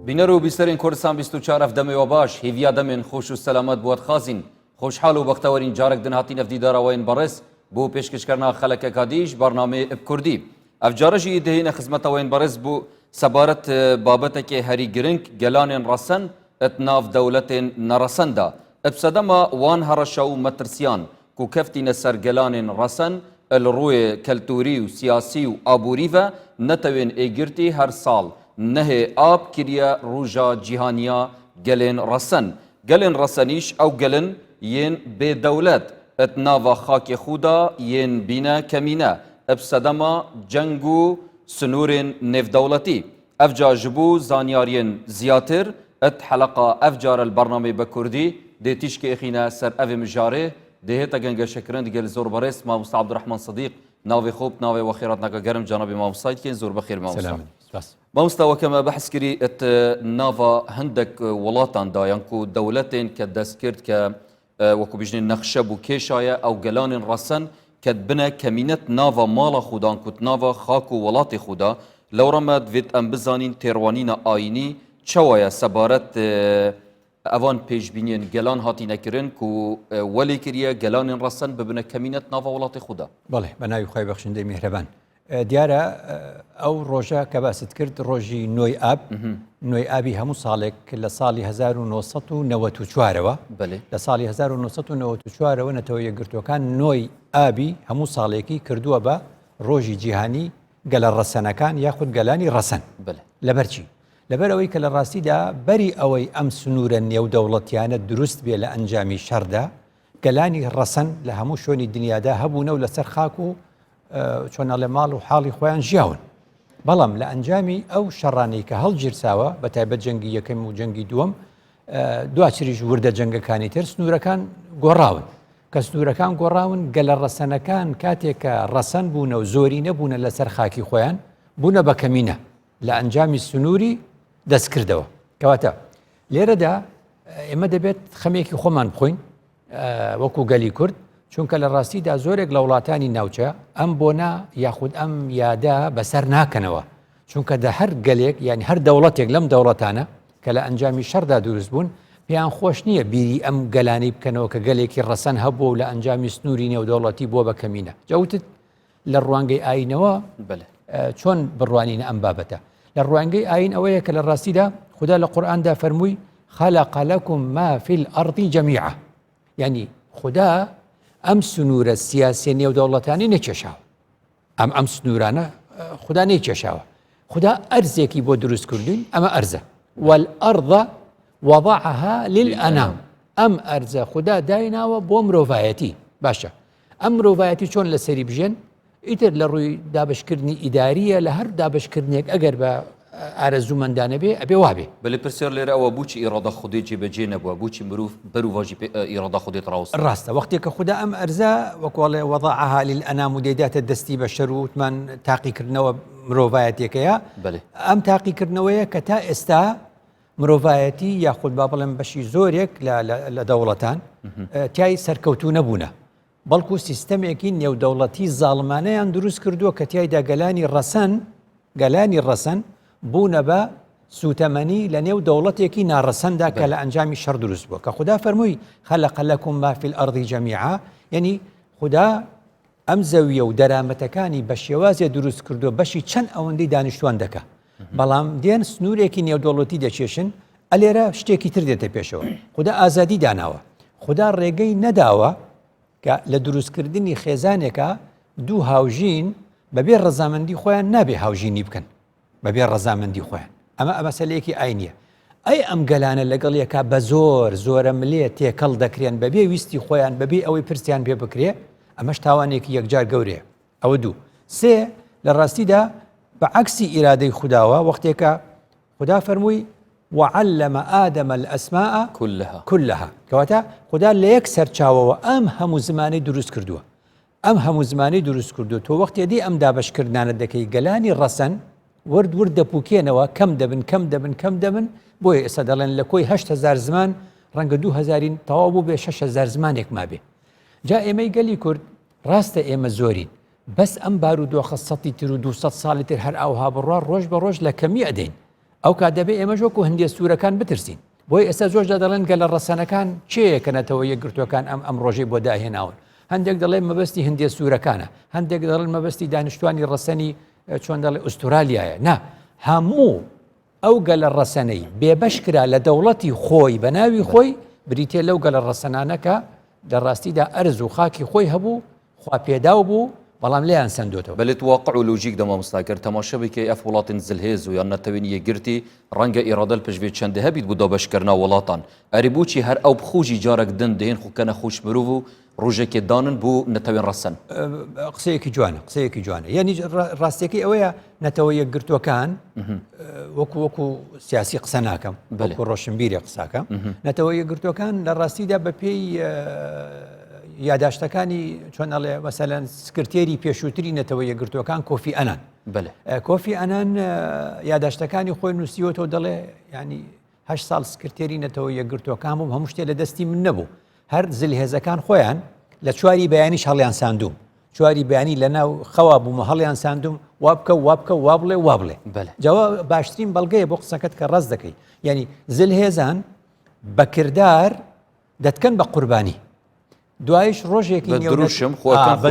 بینەر و بیسەرین کوردستان 24 دەمەوە باش هیڤیا دەمێن خۆش و سەلامەت بوات خازین خۆشحاڵ و بەختەوەرین جارێک دنهاتی نەفدیداراوەین بەڕێز بۆ پێشکەشکردنا خەلەکە دیش بەرنامەی کوردی ئەف جارەژی دەهێنە خزمەتەوەین بەڕێز بوو سەبارەت بابەتێکی هەری گرنگ گەلانێن ڕەسەن ئەت ناو دەولەتێن نەڕەسەندا ئەبسەدەما وان هەڕەشە و مەترسیان کو کەفتینە سەر گەلانێن ڕەسەن الڕوێ کەلتوری و سیاسی و ئابووریڤە نەتەوێن ئێگرتی هەر ساڵ نهێ ئاب کریە ڕوژا جیهانیا گەلێن ڕەسەن گەلێن ڕەسەنیش ئەو گەلن یێن بێدەولەت ئەت ناڤە خاکێ خودا یێن بینە کەمینە ئەبسەدەما جەنگ و سنوورên نێڤدەوڵەتی ئەفجا ji بû زانیاریên ziyatır ئەت حەلەقا ئەف جارە البەرنامەی بە کوردی دێ تیشکێخینە سەر ئەvê mijarê دێهێتە گەنگەشەکردن دیگەل زۆر بەڕێز مامۆستا عەبدوڕەحمان سەدیق ناوێ خۆب ناوێ وەخێراتناکە گەرم جانابی مامۆستایتکێن زۆر بەخێر مامۆستا مامۆستا وەکەمە بەحث کردی ئەت ناڤە هەندێک وڵاتاندا یانکو دەولەتێن کە دەست کرد کە وەکو بژنێن نەخشە بوو کێشایە ئەو گەلانên ڕەسەن کە بنە کەمینەت ناڤە ماڵە خودان کوت ناڤە خاک و وڵاتی خودا لەوڕەمە دوێت ئەم بزانین تێڕوانینە ئاینی چەوایە سەبارەت ئەوان پێشبینیên گەلان هاتینەکردن و وەلی کریە گەلانên ڕەسەن ببنە کەمینەت ناڤە وڵاتی خودا بەڵێ بە ناوی خۆی بەخشندەی میهرەبان دیارە ئەو ڕۆژە کە باست کرد ڕۆژی نۆی ئاب نۆی ئابی هەموو ساڵێک لە ساڵی 1994ەوە لە ساڵی 1994ەوە نەتەوە یەکگرتوەکان نۆی ئابی هەموو ساڵێکی کردووە بە ڕۆژی جیهانی گەلە ڕەسەنەکان یاخود گەلانی ڕەسەن لەبەرچی لەبەر ئەوەی کە لە ڕاستیدا بەری ئەوەی ئەم سنوورە نێودەوڵەتیانە دروست بێ لە ئەنجامی شەردا گەلانی ڕەسەن لە هەموو شوێنی دنیادا هەبوونە و لەسەر خاک و چۆنە لە ماڵ و حاڵی خۆیان ژیاون بەڵام لە ئەنجامی ئەو شەڕانەی کە هەڵگیرساوە بە تایبەت جەنگی یەکەم و جەنگی دووەم دوچریش وردە جەنگەکانی تر سنوورەکان گۆڕاون کە سنوورەکان گۆڕاون گەلە ڕەسەنەکان کاتێکە ڕەسەن بوونە و زۆری نەبوونە لەسەر خاکی خۆیان بوونە بە کەمینە لە ئەنجامی سنووری دەستکردەوە کەواتە لێرەدا ئێمە دەبێت خەمێکی خۆمان بخۆین وەکو گەلی کورد چونکە لە ڕاستیدا زۆرێک لە وڵاتانی ناوچە ئەم بۆنا یاخود ئەم یادا بەسەر ناکەنەوە چونکە دە هەر گەلێک یعنی هەر دەوڵەتێک لەم دەوڵەتانە کە لە ئەنجامی شەردا دروست بوون پێیان خۆش نییە بیری ئەم گەلانەی بکەنەوە کە گەلێکی ڕەسەن هەبوو لە ئەنجامی سنووری نێودەوڵەتی بۆ بە کەمینە جاوتت لە ڕوانگەی ئاینەوە چۆن بڕوانینە ئەم بابەتە لە ڕوانگەی ئاین ئەوەیە کە لە ڕاستیدا خدا لە قورئاندا فەرمووی خەلەق لەکم ما فی الأرض جەمیعا یعنی خدا ئەم سنوورە سیاسی نێودەوڵەتانی نەکێشاوە ئەم سنوورانە خدا نەیکێشاوە خدا ئەرزێکی بۆ دروست کردوین ئەمە ئەرزە والأرض وضعها للأنام ئەم ئەرزە خدا دایناوە بۆ مرۆڤایەتی باشە ئەم مرۆڤایەتی چۆن لەسەری بژێن ئیتر لە ڕووی دابشکردنی ئیداریە لە هەر دابشکردنێک ئەگەر بە ئارەزوومەندانە بێ ئەبێ وابێ بەڵێ پرسیار لێرە ئەوە بووچی ئیرادە خودی جێبەجێ نەبووە بووچی مرۆڤ بەروواژی ئیرادە خودی ڕاوست ڕاستە وەختێک کە خدا ئەم ئەرزە وەکوڵێ وەضعها للأنام و دەیداتە دەستی بە شەر و وتمان تاقیکردنەوە مرۆڤایەتێکەیە ئەم تاقیکردنەوەیە کە تا ئێستا مرۆڤایەتی یاخود با بڵێم بەشی زۆرێک لە دەوڵەتان تای سەرکەوتوو نەبوونە بەڵکو سیستەمێکی نێودەوڵەتی زاڵمانەیان دروست کردووە کە تیایدا گەلانی ڕەسەن بوونە بە سوتەمەنی لە نێو دەوڵەتێکی ناڕەسەندا کە لە ئەنجامی شەڕ دروست بووە کە خدا فەرمووی خەلەق لەکم ما فی الأرض جەمیعا یعنی خدا ئەم زەویە و دەرامەتەکانی بە شێوازێ دروست کردووە بەشی چەند ئەوەندەی دانیشتوان دەکە بەڵام دێن سنوورێکی نێودەوڵەتی دەچێشن ئەلێرە شتێکی تر دێتە پێشەوە خدا ئازادی داناوە خدا ڕێگەی نەداوە کە لە دروستکردنی خێزانێکە دوو هاوژین بەبێ ڕەزامەندی خۆیان نابێ هاوژینی بکەن بەبێ ڕەزامەندی خۆیان ئەمە مەسەلەیەکی ئاینیە ئەی ئەم گەلانە لەگەڵیەکە بە زۆرە ملێ تێکەڵ دەکرێن بەبێ ویستی خۆیان بەبێ ئەوەی پرسیان پێ بکرێ ئەمەش تاوانێکی یەکجار گەورەیە ئەوە دوو سێ لە ڕاستیدا بە عەکسی ئیرادەی خوداوە وەختێکە خدا فەرمووی وعلم آدم الأسماء كلها کەواتە خدا لە یەک سەرچاوەوە ئەم هەموو زمانەی دروست کردووە ئەم هەموو زمانی دروست کردو تۆ وەختی دی ئەم دابشکردانە دەکەی گەلانی ڕەسەن ورد دەپوکێنەوە کەم دەبن بۆیە ئێستا دەڵێن لە کۆی 8,000 زمان ڕەنگە 2,000 تەواو بوو بێ 6,000 زمانێک مابێ جا ئێمەی گەلی کورد ڕاستە ئێمە زۆرین بەس ئەم بارودۆخە 100 تر و 200 ساڵی تر هەر ئاوها بڕوا ڕۆژ بە ڕۆژ لە کەمی ئەدەین ئەو کات دەبێ ئێمە ژۆک و هەندێک سوورەکان بترسین بۆی ئێستا زۆرجا دەڵێن گەلە ڕەسەنەکان چێکەنەتەوە یەکگرتوەکان ئەم ڕۆژەی بۆ داهێناون هەندێک دەڵێ مەبەستی هەندێک سوورەکانە هەندێک دەڵێن مەبەستی دانیشتوانی ڕەسەنی چۆن دەڵێ ئوسترالیایە نا هەموو ئەو گەلە ڕەسەنەی بێبەش کرا لە دەوڵەتی خۆی بە ناوی خۆی بریتێ لەو گەلە ڕەسەنانەکە لە ڕاستیدا ئەرز و خاکی خۆی هەبوو خوا پێداو بوو بەڵام لێیان سندوتەوە بەلێت واقع و لۆژیک دەما مستاکرد تەماشەبێکی ئەف وڵاتین زلهێز و یان نەتەوێنی یەکگرتی ڕەنگە ئیرادەل پشتێ چەندە هەبیت بوو دابەشکردنا وڵاتان ئەری بۆچی هەر ئەو بخوژی جارێک دن دێن خوکەنە خوش مرۆڤ و ڕۆژێکی دانن بوو نەتەوێن ڕەسەن قسەیەکی جوانە یعنی ڕاستیەکەی ئەوەیە نەتەوە یەکگرتوەکان وەکو سیاسی قسە ناکەم وەکو ڕۆشنبیری قساکەم نەتەوە یەکگرتوەکان لە ڕاستیدا بە پێی یاداشتەکانی چۆن ئەڵێ مەسەلەن سکرتێری پێشووتری نەتەوە یەکگرتوەکان کۆفی ئەنان کۆفی ئەنان یاداشتەکانی خۆی نووسیوەتەوە دەڵێ ینی 8 ساڵ سکرتێری نەتەوە یەکگرتوەکان بووم هەموو شتێ لە دەستی من نەبوو هەر زلهێزەکان خۆیان لە چواری بەیانیش هەڵیان ساندوم چواری بەیانی لە ناو خەوا بوومە هەڵیان ساندوم وابکە وا بڵێ جاوا باشترین بەڵگەیە بۆ قسەکەت کە ڕاست دەکەی یعنی زلهێزان بەکردار دەتکەن بە قوربانی دوایش ڕۆژێکی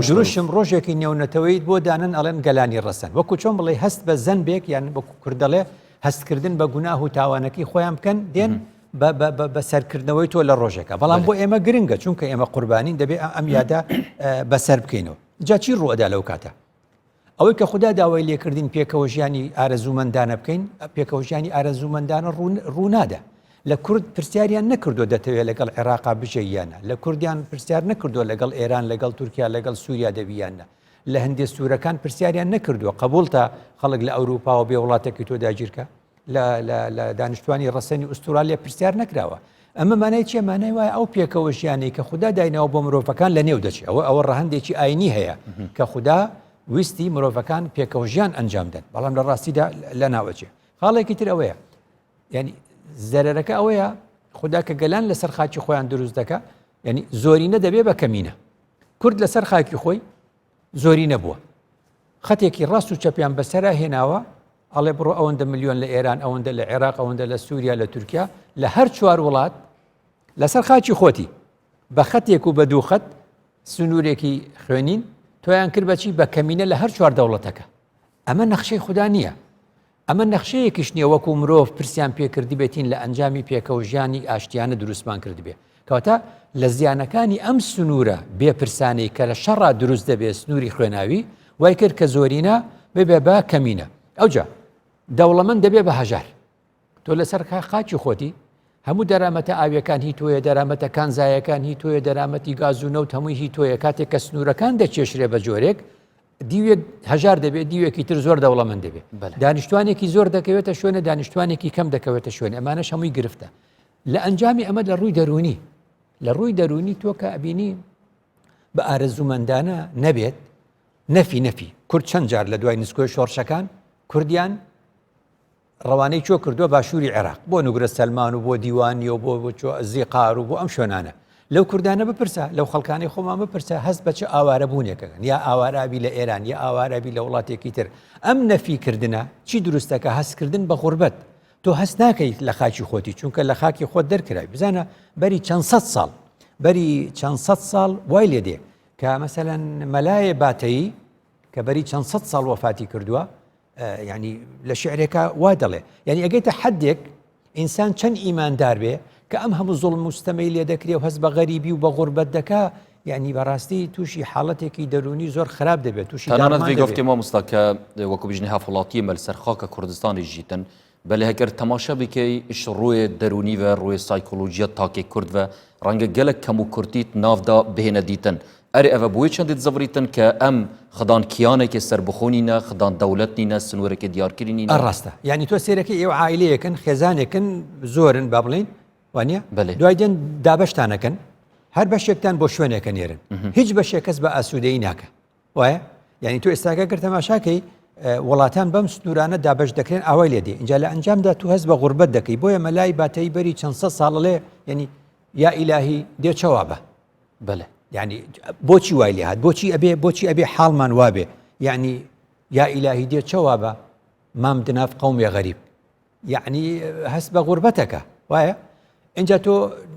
دروشم ڕۆژێکی نێونەتەوەیت بۆ دانن ئەڵێن گەلانی ڕەسەن وەکو چۆن بڵێ هەست بە زەنبێک یان وەکو کوردەڵێ هەستکردن بە گوناه و تاوانەکەی خۆیان بکەن دێن بە سەرکردنەوەی تۆ لە ڕۆژێکە بەڵام بۆ ئێمە گرنگە چونکە ئێمە قوربانین دەبێت ئەم یادا بەسەر بکەینەوە جا چی ڕوئەدا لەو کاتە ئەوەی کە خوددا داوای لێکردین پێکەوە ژیانی ئارەزوومەندانە بکەین پێکەوە ژیانی ئارەزوومەندانە ڕوونادە لە کورد پرسیاریان نەکردو دەتەوێت لەگەڵ عێراقا بژەیانە لە کوردیان پرسیار نەکردووە لەگەڵ ئێران لەگەڵ تورکیا لەگەڵ سووریا دەبیانە لە هەندێک سوورەکان پرسیاریان نەکردووە قبول تا خەڵک لە ئەوروپا و بێ وڵاتێکی تۆ داگیرکە لە دانیشتوانی ڕەسەنی ئوسترالیا پرسیار نەکراوە ئەمە مانای چیە مانای وایە ئەو پێکەوە ژیانەی کە خوددا داینەوە بۆ مرۆڤەکان لە نێو دەچێت ئەوە ڕەهەندێکی ئاینی هەیە کە خوددا ویستی مرۆڤەکان پێکەوە ژیان ئەنجام دەن بەڵام لە ڕاستیدا لە ناوەچێ خاڵێکی تر ئەوەیە ینی زەرەرەکە ئەوەیە خوددا کە گەلان لەسەر خاکی خۆیان دروست دەکە ینی زۆرینە دەبێ بە کەمینە کورد لەسەر خاکی خۆی زۆری نەبووە خەتێکی ڕاست و چەپیان بەسەرا هێناوە ئەڵێ بڕۆ ئەوەندە ملیۆن لە ئێران ئەوەندە لە عێراق ئەوەندە لە سووریا لە تورکیا لە هەر چوار وڵات لەسەر خاکی خۆتی بە خەتێک و بە دوو خەت سنوورێکی خوێنین تۆیان کرد بەچی بە کەمینە لە هەر چوار دەوڵەتەکە ئەمە نەخشەی خوددا نییە ئەمە نەخشەیەکیش نییە وەکو مرۆڤ پرسیان پێکردی بێتین لە ئەنجامی پێکەوە ژیانی ئاشتیانە دروستمان کرد بێ کەواتە لە زیانەکانی ئەم سنوورە بێپرسانەی کە لە شەڕا دروست دەبێت سنووری خوێناوی وای کرد کە زۆرینە ببێ بە کەمینە ئەوجا دەوڵەمەند دەبێ بە هەژار تۆ لەسەر خاکی خۆتی هەموو دەرامەتە ئاویەکان هی تۆیە دەرامەتەکان زایەکان هی تۆیە دەرامەتی گاز و نەوت هەمووی هی تۆیە کاتێک کە سنوورەکان دەچێشرێ بە جۆرێک دیوێک هەژار دەبێت دیوێکی تر زۆر دەوڵەمەند دەبێت دانیشتوانێکی زۆر دەکەوێتە شوێنە دانیشتوانێکی کەم دەکەوێتە شوێن ئەمانەش هەمووی گرفتە لە ئەنجامی ئەمە لە ڕووی دەرونی تۆ کە ئەبینی بە ئارەزوومەندانە نەبێت نەفی کورد چەند جار لە دوای نسکۆی شۆڕشەکان کوردیان ڕەوانەی چۆ کردووە باشووری عێراق بۆ نوگرە سەلمان و بۆ دیوانی و بۆ زیقار و بۆ ئەم شوێنانە لەو کوردانە بپرسە لەو خەڵکانی خۆمان بپرسە هەست بە چه ئاوارە بوونێکەکەن یا ئاوارابی لە ئێران یا ئاوارابی لە وڵاتێکی تر ئەم نەفیکردنە چی دروستەکە هەستکردن بە غوربەت تۆ هەست ناکەیت لە خاکی خۆتی چونکە لە خاکی خۆت دەرکراوی بزانە بەری چەند سەد ساڵ وای لێ دێ کە مەسەلەن مەلایە باتەیی کە بەری چەند سەد ساڵ وەفاتی کردووە ینی لە شعرێکە وا دەڵێ ینی ئەگەیتە حەدێک ئینسان چەند ئیماندار بێ کە ئەم هەموو زوڵم مستەمەی لێ دەکرێ و هەست بە غەریبی و بە غوربەت دەکا یعنی بەڕاستی تووشی حاڵەتێکی دەرونی زۆر خراپ دەبێت تووشی گفتی ما مستاکە وەکو بژنی هەفوڵاتی مەلسەر خاکە کوردستانی ژیتن بەلێ هەگەر تەماشا بکەی ئیش ڕووی دەرونی و ڕووی سایکۆلۆژیە تاکێ کورد و ڕەنگە گەلک کەم و کورتیت ناودا بهێنە دیتن ئەرێ ئەوە بۆی چەندێت زەبریتن کە ئەم خدان کیانێکی سەربخۆنینە خدان دەوڵەت نینە سنوورێکی دیارکردنینە ڕاستە یعنی تۆ سێرەکە ئێوە عایلەیەکن خێزانێکن زۆرن با بڵین وانە دوای دێن دابەشتانەکەن هەر بەشێکتان بۆ شوێنێکە نێرن هیچ بەشێک کەس بە ئاسوودەیی ناکە وایە یعنی تۆ ئێستاکە کرد تەماشاکەی وڵاتان بەم سنوورانە دابەش دەکرێن ئاوای لێ دێ اینجا لە ئەنجامدا تو هەست بە غوربەت دەکەی بۆیە مەلای باتەی بەری چەند سەد ساڵەڵێ یعنی یا ئیلاهی دێ چەوابە بەڵێ یعنی بۆچی وای لێ هات بۆچی ئەبێ حاڵمان وابێ یعنی یا ئیلاهی دێ چەوابە مام دناف قەومی غەریب یعنی هەست بە غوربەتەکە وایە اینجا تۆ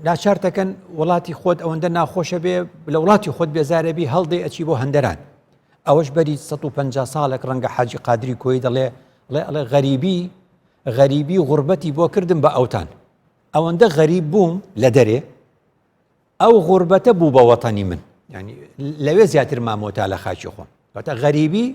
ناچارتەکەن وڵاتی خۆت ئەوەندە ناخۆشە بێ لە وڵاتی خۆت بێزارەبی هەڵدێ ئەچی بۆ هەندەران ئەوەش بەری 150 ساڵێک ڕەنگە حاجی قادری کۆی دەڵێ غەریبی غوربەتی بۆ کردم بە ئەوتان ئەوەندە غەریب بووم لە دەرێ ئەو غوربەتە بوو بە وەتەنی من ینی لەوێ زیاتر مامۆتا لە خاچی خۆم کاتە غەریبی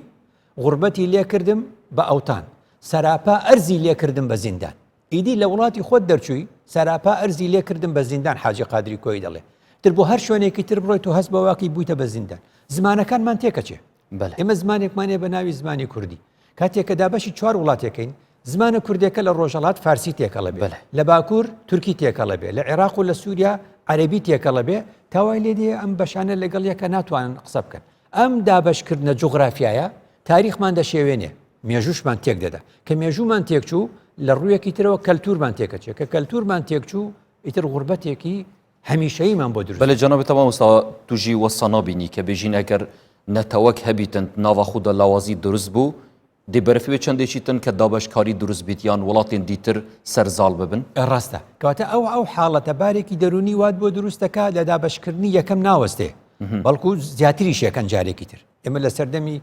غوربەتی لێ کردم بە ئەوتان سەراپا ئەرزی لێ کردم بە زیندان ئیدی لە وڵاتی خۆت دەرچووی سەراپا ئەرزی لێ کردم بە زیندان حاجی قادری کۆی دەڵێ تر بۆ هەر شوێنێکی تر بڕۆیت و هەست بە واقعی بوویتە بە زیندان زمانەکانمان تێکەچێ ئێمە زمانێکمانێ بە ناوی زمانی کوردی کاتێککە دابەشی 4 وڵاتەکەین زمانە کوردەکە لە ڕۆژەڵات فارسی تێکەڵە بێ لە باکوور تورکی تێکەڵە بێ لە عێراق و لە سووریا عەرەبی تێکەڵە بێ تاوای لێ دێ ئەم بەشانە لەگەڵ یەکە ناتوانن قسە بکەن ئەم دابەشکردنە جوغرافیایە تاریخمان دەشێوێنێ مێژوشمان تێک دەدا کە مێژومان تێکچوو لە ڕوویەکی ترەوە کەلتورمان تێکەچێت کە کەلتورمان تێکچوو ئیتر غوربەتێکی هەمیشەییمان بۆ دروست بەڵێ جەنابێت تەمام وەستا توژی وەسە نابینی کە بێژین ئەگەر نەتەوەک هەبیتن ناوە خودە لاوازی دروست بوو دێ بەرەفێ چەندێکی تن کە دابەشکاری دروست بیتیان وڵاتێن دیتر سەرزاڵ ببن ڕاستە کەواتە ئەو حاڵەتە بارێکی دەرونی وات بۆ دروستەکە لە دابەشکردنی یەکەم ناوەستێ بەڵکو زیاتری شێکەن جارێکی تر ئێمە لە سەردەمی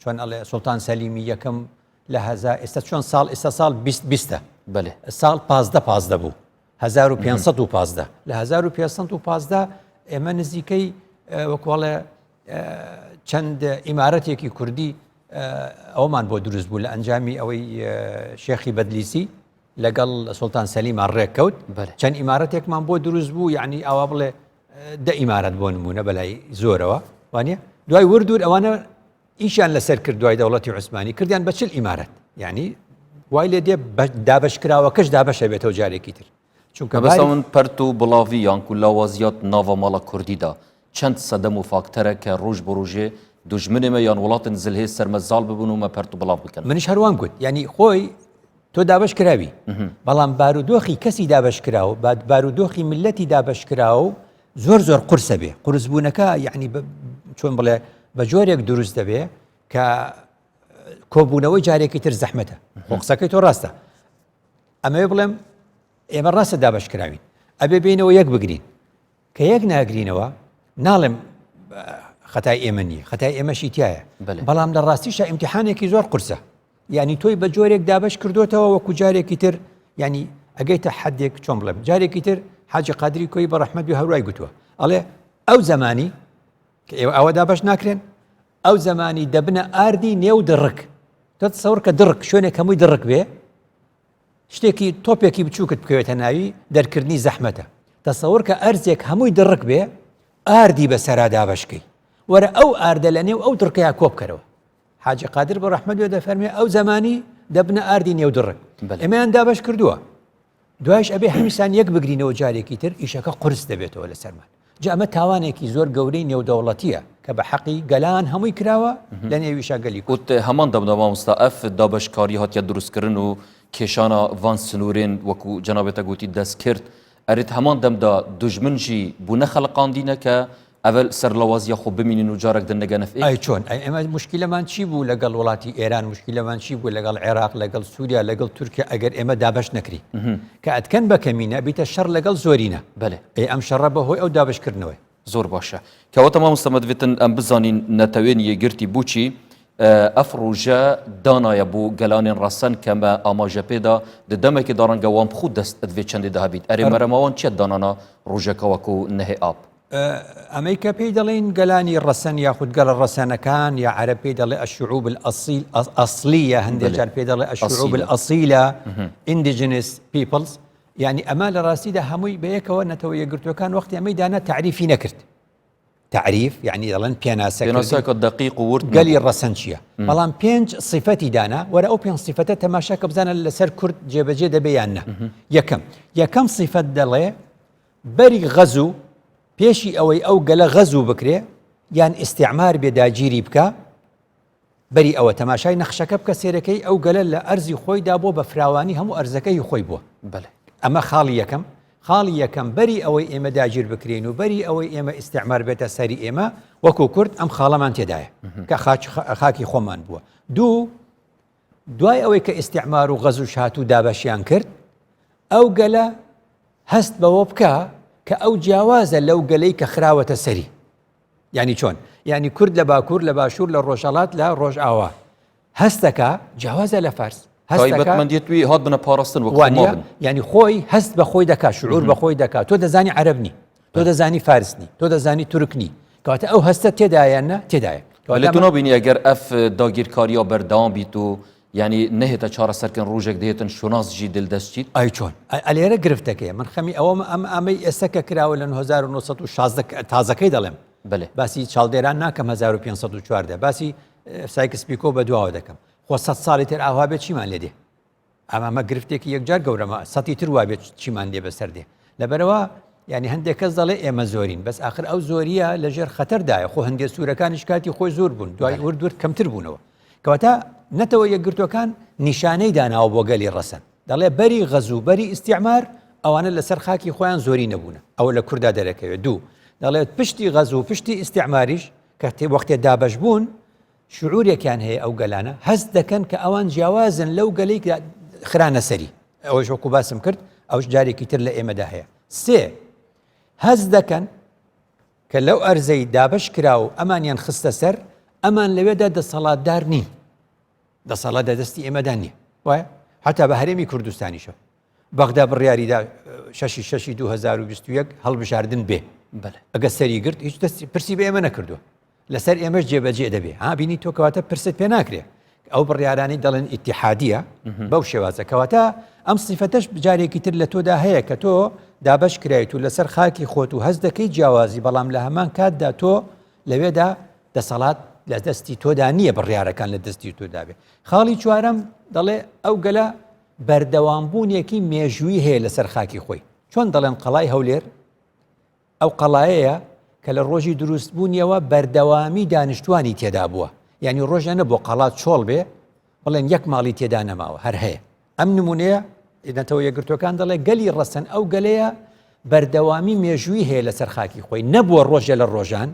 چۆن ئەڵێ سوڵتان سەلیمی یەکەم لە ئێستا چۆن ساڵ ئێستا ساڵ 20 بەێ ساڵ 15 بوو 1515 لە 1515 ئێمە نزیکەی وەکوڵێ چەند ئیمارەتێکی کوردی ئەومان بۆ دروست بوو لە ئەنجامی ئەوەی شێخی بەدلیسی لەگەڵ سوڵتان سەلیمان ڕێککەوت چەند ئیمارەتێکمان بۆ دروست بوو یعنی ئەوە بڵێ دە ئیمارەت بۆ نمونە بەلای زۆرەوە وانە دوای وردور ئەوانە ئیشان لەسەر کرد دوای دەوڵەتی عوسمانی کردیان بە چل ئیمارەت یعنی وای لێ دێ دابشکراوەکەش دابەشە بێتەوە جارێکی تر چونکە بەسەون پەرت و بڵاوی یانکو لاوازیات ناوە ماڵە کوردیدا چەند سەدەم و فاکتەرە کە ڕۆژ بە ڕۆژێ دوژمنێمە یان وڵاتن زلهێ سەرمەزاڵ ببوون و مە پەرت و بڵاو بکەن منیش هەروان گوت ینی خۆی تۆ دابش کراوی بەڵام بارودۆخی کەسی دابش کراوە بارودۆخی ملەتی دابش کراوە زۆر قورسە بێ قورسبوونەکە یعنی چۆن بڵێ بە جۆرێک دروست دەبێ کە کۆبوونەوەی جارێکی تر زەحمەتە خۆ قسەکەی تۆ ڕاستە ئەمەوێ بڵێم ئێمە ڕاستە دابش کراوین ئەبێ بینەوە یەک بگرین کە یەک ناگرینەوە ناڵێم خەتای ئێمە نییە خەتای ئێمەشی تایە بەڵام لە ڕاستیشە ئیمتیحانێکی زۆر قورسە یعنی تۆی بە جۆرێک دابش کردوتەوە وەکو جارێکی تر ینی ئەگەیتە حدێک چۆن بڵێم جارێکی تر حاجی قادری کۆی بە ڕەحمەت و هەروای گوتووە ئەڵێ ئەو زمانی کە ئەوە دابش ناکرێن ئەو زمانی دەبنە ئاردی نێو دڕک تۆ تەسەوەر کە دڕک شوێنێک هەمووی دڕک بێ شتێکی تۆپێکی بچووکت بکەوێتە ناوی دەرکردنی زەحمەتە تەسەوەر کە ئەرزێک هەمووی دڕک بێ ئاردی بەسەرا دابشکەی وەرە ئەو ئاردە لە نێو ئەو دڕکەیە کۆ بکەرەوە حاجی قادر بە ڕەحمەت وێ دەفەرمێ ئەو زمانی دەبنە ئاردی نێو دڕک ئێمەیان دابش کردووە دوایش ئەبێ هەمیشان یەک بگرینەوە جارێکی تر ئیشەکە قورس دەبێتەوە لە سەرمان جا ئەمە تاوانێکی زۆر گەورەی نێودەوڵەتیە کە بە حەقی گەلان هەمووی کراوە لە نێویشە گەلی کوت هەمان دەبنەوە مامۆستا ئەف دابشکاری هاتیە دروستکردن و کێشانە ڤان سنوورێن وەکو جەنابێتە گوتی دەست کرد ئەرێت هەمان دەمدا دوژمنجی بوونە خەلقاندینە کە ئەڤل سەرلەوازیە خۆ بمینین و جارێک دەنەگەنەف ئەی چۆن ئێمە مشکلەمان چی بوو لەگەڵ وڵاتی ئێران مشکلەمان چی بوو لەگەڵ عێراق لەگەڵ سووریا لەگەڵ تورکیا ئەگەر ئێمە دابش نەکری کە ئەتکەن بە کەمینە بیتە شەڕ لەگەڵ زۆرینە بەێ ئەم شەڕە بەهۆی ئەو دابشکردنەوەی زۆر باشە کەواتە مامۆستا دەبێتن ئەم بزانین نەتەوێن یەگرتی بووچی ئەف ڕۆژە دانایە بۆ گەلانێن ڕەسەن کەمە ئاماژە پێدا دەمێکی داڕەنگە وان بخود دەست ئەدوێ چەندێ داهبیت ئەرێ مەرەماوان چێت دانانە ڕۆژەکەوەکو نەهێ ئاب ئەمریکا پێی دەڵێن گەلانی ڕەسەن یاخود گەڵە ڕەسەنەکان یا عەرەب پێی دەڵێ ئەشعوب ئەسلیە هەندێک جار پێی دەڵێ ئەشعوب ئەسیلە indigenous peoples یعنی ئەمە لە ڕاستیدا هەمووی بەیەکەوە نەتەوە یەکگرتوەکان وەختی ئەمەی دانا تعریفی نەکرد تعریف یعنی دەڵێن پێناسەکە دقیق و ورد گەلی ڕەسەن چییە بەڵام 5 صفەتی دانا وەرە ئەو 5 صفەتە تەماشاکە بزانە لەسەر کورد جێبەجێ دەبێیان نە یەکەم صفەت دەڵێ بەری غەزوو پێشی ئەوەی ئەو گەلە غەزوو بکرێ یان ئیستیعمار بێداگیری بکە بەری ئەوە تەماشای نەخشەکە بکە سێرەکەی ئەو گەلە لە ئەرزی خۆیدا بۆ بە فراوانی هەموو ئەرزەکەی خۆی بووە ئەمە خاڵی یەکەم بەری ئەوەی ئێمە داگیر بکرێن و بەری ئەوەی ئێمە ئیستیعمار بێتە سەری ئێمە وەکو کورد ئەم خاڵەمان تێدایە کە خاکی خۆمان بووە دوو دوای ئەوەی کە ئیستیعمار و غەزوش هاتوو دابەشیان کرد ئەو گەلە هەست بەوە بکە کە ئەو جیاوازە لەو گەلەی کە خراوەتە سەری یعنی چۆن یعنی کورد لە باکوور لە باشوور لە ڕۆژهەڵات لە ڕۆژئاوا هەستەکە جیاوازە لە فارس تایبەتمەندیەتوی هات بنە پاراستن وانە یعنی خۆی هەست بە خۆی دەکات شعور بە خۆی دەکات تۆ دەزانی عەرەبنی تۆ دەزانی فارسنی تۆ دەزانی تورکنی کەواتە ئەو هەستە تێدایەنە تێدایە لە تو نابینی ئەگەر ئەف داگیرکاریە بەردەوام بیت و یعنی نەهێتە چارەسەرکردن ڕۆژێک دێتن شوناسژی دڵدەستچیت ئای چۆن ئەلێرە گرفتەکەیە من خەمی ئەوە ئەمەی ئێستا کە کراوە لە 1916 تازەکەی دەڵێم باسی چاڵدێران ناکەم 1514 باسی سایکس پیکۆ بە دواوە دەکەم خۆ 100 ساڵی تر ئاوا بێت چیمان لێ دێ ئەمە گرفتێکی یەکجار گەورەمە سەتی تر وا بێت چیمان دێ بەسەر دێ لەبەرەوە یعنی هەندێک کەس دەڵێ ئێمە زۆرین بەس آخر ئەو زۆریە لەژێر خەتەردایە خۆ هەندێک سوورەکانیش کاتی خۆی زۆر بوون دوای وردورد کەمتر بوونەوە کەواتە نەتەوە یەکگرتوەکان نیشانەی داناوە بۆ گەلی ڕەسەن دەڵێ بەری غەزوو بەری ئیستیعمار ئەوانە لەسەر خاکی خۆیان زۆری نەبوونە ئەوە لە کووردا دەرەکەوێت دوو دەڵێت پشتی غەزوو پشتی ئیستیعماریش کە وەختێ دابەش بوون شعورێکیان هەیە ئەو گەلانە هەست دەکەن کە ئەوان جیاوازن لەو گەلەی خرانە سەری ئەوەش وەکو باسم کرد ئەوش جارێکی تر لە ئێمەدا هەیە سێ هەست دەکەن کە لەو ئەرزەی دابش کرا و ئەمانیان خستە سەر ئەمان لەوێدا دەسەڵاتدار نین دەسەڵاتە دەستی ئێمەدا نییە وایە حتا بە هەرێمی کوردستانیشە بەغدا بڕیاریدا 6 2021 هەڵبژاردن بێ ئەگە سەری گرت هیچ دەستی پرسی بە ئێمە نەکردووە لەسەر ئێمەش جێبەجێ دەبێ ها بینی تۆ کەواتە پرست پێ ناکرێ ئەو بڕیارانی دەڵێن ئیتیحادیە بەو شێوازە کەواتە ئەم سیفەتەش جارێکی تر لە تۆدا هەیە کە تۆ دابش کرایت و لەسەر خاکی خۆت و هەست دەکەی جیاوازی بەڵام لە هەمان کاتدا تۆ لەوێدا دەسەڵات لە دەستی تۆدا نییە بڕیارەکان لە دەستی تۆدا بێ خاڵی چوارەم دەڵێ ئەو گەلە بەردەوامبوونیەکی مێژووی هەیە لەسەر خاکی خۆی چۆن دەڵێن قەڵای هەولێر ئەو قەڵایەیە کە لە ڕۆژی دروستبوونیەوە بەردەوامی دانیشتوانی تێدا بووە یعنی ڕۆژانە بۆ قەڵات چۆڵ بێ بڵێن یەک ماڵی تێدا نەماوە هەر هەیە ئەم نمونەیە نەتەوە یەکگرتوەکان دەڵێ گەلی ڕەسەن ئەو گەلەیە بەردەوامی مێژووی هەیە لەسەر خاکی خۆی نەبووە ڕۆژە لە ڕۆژان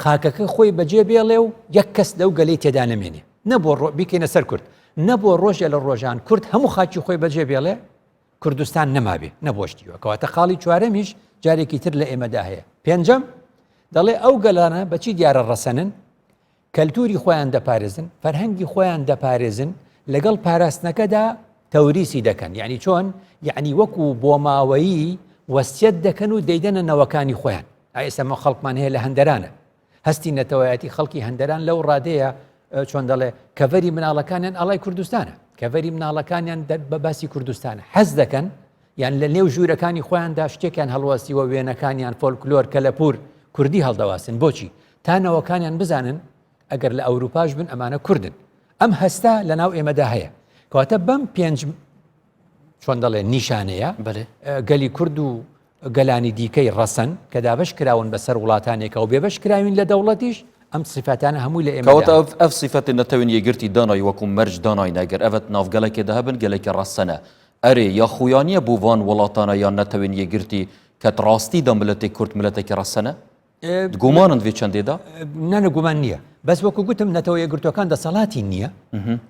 خاکەکە خۆی بەجێ بێڵێ و یەک کەس لەو گەلەی تێدا نەمێنێ نەبووە بیکەینە سەر کورد نەبووە ڕۆژە لە ڕۆژان کورد هەموو خاکی خۆی بەجێ بێڵێ کوردستان نەمابێ نەبۆشتیوە کەواتە خاڵی چوارەمیش جارێکی تر لە ئێمەدا هەیە پێنجەم دەڵێ ئەو گەلانە بەچی دیارە ڕەسەنن کەلتوری خۆیان دەپارێزن فەرهەنگی خۆیان دەپارێزن لەگەڵ پاراستنەکەدا تەوریسی دەکەن یعنی چۆن یعنی وەکو بۆ ماوەیی وەسیەت دەکەن و دەیدەنە نەوەکانی خۆیان ئێستا خەڵکمان هەیە لە هەندەرانە هەستی نەتەوەیەتی خەڵکی هەندەران لەو ڕادەیە چۆن دەڵێ کەڤەری مناڵەکانیان ئەڵای کوردستانە کەڤەری مناڵەکانیان بە باسی کوردستانە حەز دەکەن یان لە نێو ژوورەکانی خۆیاندا شتێکیان هەڵوەستیوە وێنەکانیان فۆلکلۆر کەلەپور کوردی هەڵدەواسن بۆچی تا نەوەکانیان بزانن ئەگەر لە ئەوروپاش بن ئەمانە کوردن ئەم هەستا لە ناو ئێمەدا هەیە کەواتە بەم پێنج چۆن دەڵێ نیشانەیە گەلی کورد و گەلانی دیکەی ڕەسەن کە دابش کراون بەسەر وڵاتانێکە و بێبش کراوین لە دەوڵەتیش ئەم سیفاتانە هەمووی لە ئێمە کەواتە ئەف سیفەتی نەتەوین یەکگرتی دانای وەکو مەرج دانای نەگەر ئەڤەت ناوگەلێکێدا هەبن گەلێکی ڕەسەنە ئەرێ یا خویانیە بۆ وان وڵاتانە یان نەتەوین یەکگرتی کە ڕاستیدا ملەتی کورد ملەتێکی ڕەسەنە گومانن وێ چەندێدا نانە گومان نییە بەس وەکو گوتم نەتەوە یەکگرتوەکان دەسەڵاتی نییە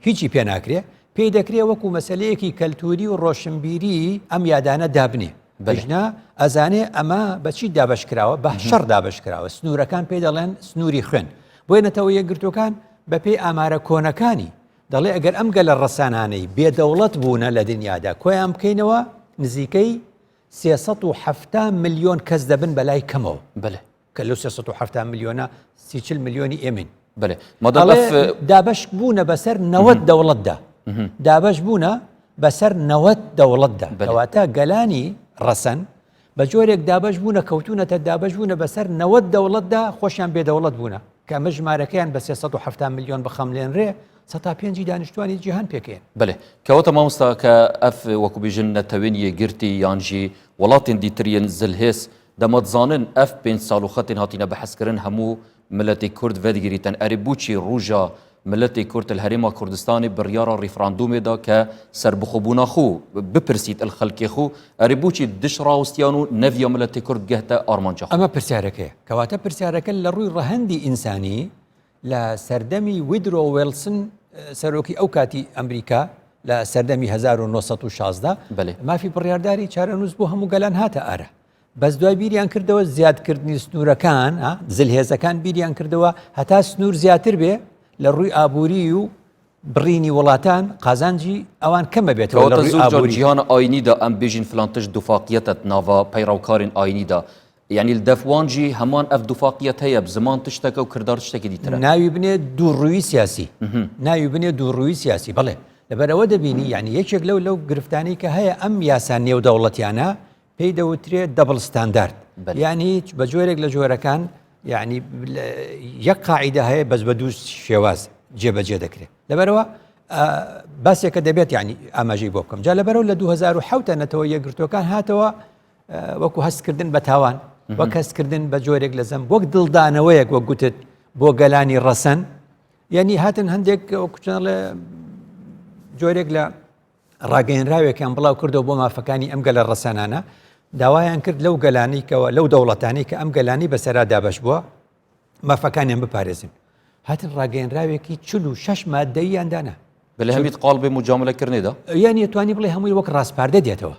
هیچی پێ ناکرێ پێی دەکرێ وەکو مەسەلەیەکی کەلتوری و ڕۆشنبیری ئەم یادانە دابنێ بەژنا ئەزانێ ئەمە بەچی دابش کراوە بە شەڕ دابش کراوە سنوورەکان پێی دەڵێن سنووری خوێن بۆیە نەتەوە یەکگرتوەکان بە پێی ئامارە کۆنەکانی دەڵێ ئەگەر ئەم گەلە ڕەسانانەی بێدەوڵەت بوونە لە دنیادا کۆیان بکەینەوە نزیکەی 370 ملیۆن کەس دەبن بەلای کەمەوە کە لەو 370 ملیۆنە 30 ملیۆنی ئێمن دابش بوونە بەسەر 90 دەوڵەتدا دابش بوونە بەسەر 90 دەوڵەتدا کەواتە گەلانی ڕەسەن بە جۆرێک دابش بوونە کەوتونەتە دابش بوونە بەسەر 90 دەوڵەتدا خۆشیان بێدەوڵەت بوونە کە ئەمە ژمارەکەیان بە 370 ملیۆن بەخەملێنرێ 105 دانیشتوانی جیهان پێکەین کەواتە مامۆستا کە ئەف وەکو بێژن نەتەوین یەکگرتی یانژی وڵاتین دیتریان زلهێس دەمەتزانن ئەف 5 ساڵ و خەتین هاتینە بەحەزکردن هەموو ملەتی کورد ڤەدگریتن ئەری بوچی ڕوژە ملەتی کورد الهەرێما کوردستانی بڕیارە ریفراندومێدا کە سەربخۆبوونا خۆ بپرسیت الخەلکی خۆ ئەری بوچی دش ڕاوستیان و نەڤیا ملەتی کورد گەهتە ئارمانجا ئەمە پرسیارەکەیە کەواتە پرسیارەکە لە ڕووی ڕەهەندی ئینسانی لە سەردەمی ویدرۆ وێلسن سەرۆکی ئەو کاتی ئەمریکا لە سەردەمی 1916 مافی بڕیارداری چارەنووس بۆ هەموو گەلان هاتە ئارە بەس دوای بیریان کردەوە زیادکردنی سنوورەکان زلهێزەکان بیریان کردەوە هەتا سنوور زیاتر بێ لە ڕووی ئابووری و بڕینی وڵاتان قازانجی ئەوان کەمە بێتەوە لە ڕووی ئابووری جیهان ئاینیدا ئەم بێژین فلانتش دوفاقیەتت ناوە پەیڕاوکارین ئاینیدا یعنی دەفوانجی هەمان ئەف دوفاقیەت هەیە زمان تشتێکە و کردار شتێکی دیترە ناوی بنێ دووڕووی سیاسی ناوی بنێ دووڕووی سیاسی بڵێ لەبەرەوە دەبینی یعنی یەکێک لەو گرفتانی کە هەیە ئەم یاسا نێودەوڵەتیانە پێی دەوترێت دەبڵ ستاندارد یعنی بە جۆرێک لە جۆرەکان یعنی یەک قاعیدە هەیە بەس بە دوو شێواز جێبەجێ دەکرێت لەبەرەوە باسێکە دەبێت یعنی ئاماژەی بۆ بکەم جا لەبەرەوە لە 2007 نەتەوە یەکگرتوەکان هاتەوە وەکو هەستکردن بە تاوان وەک هەستکردن بە جۆرێک لە زەم وەک دڵدانەوەیەک وەک گوتت بۆ گەلانی ڕەسەن یعنی هاتن هەندێک وەکوچڵێ جۆرێک لە ڕاگەیەنراوێکیان بڵاو کردەوە بۆ مافەکانی ئەم گەلە ڕەسەنانە داوایان کرد لەو گەلانیکەوە لەو دەوڵەتانی کە ئەم گەلانی بەسەرا دابەش بووە مافەکانیان بپارێزن هاتن ڕاگەیەنراوێکی 46 مادەییان دانا بەلێ هەمیت قاڵ بێ مجاملەکردنێدا یان توانی بڵێ هەمووی وەک ڕاستپاردە دێتەوە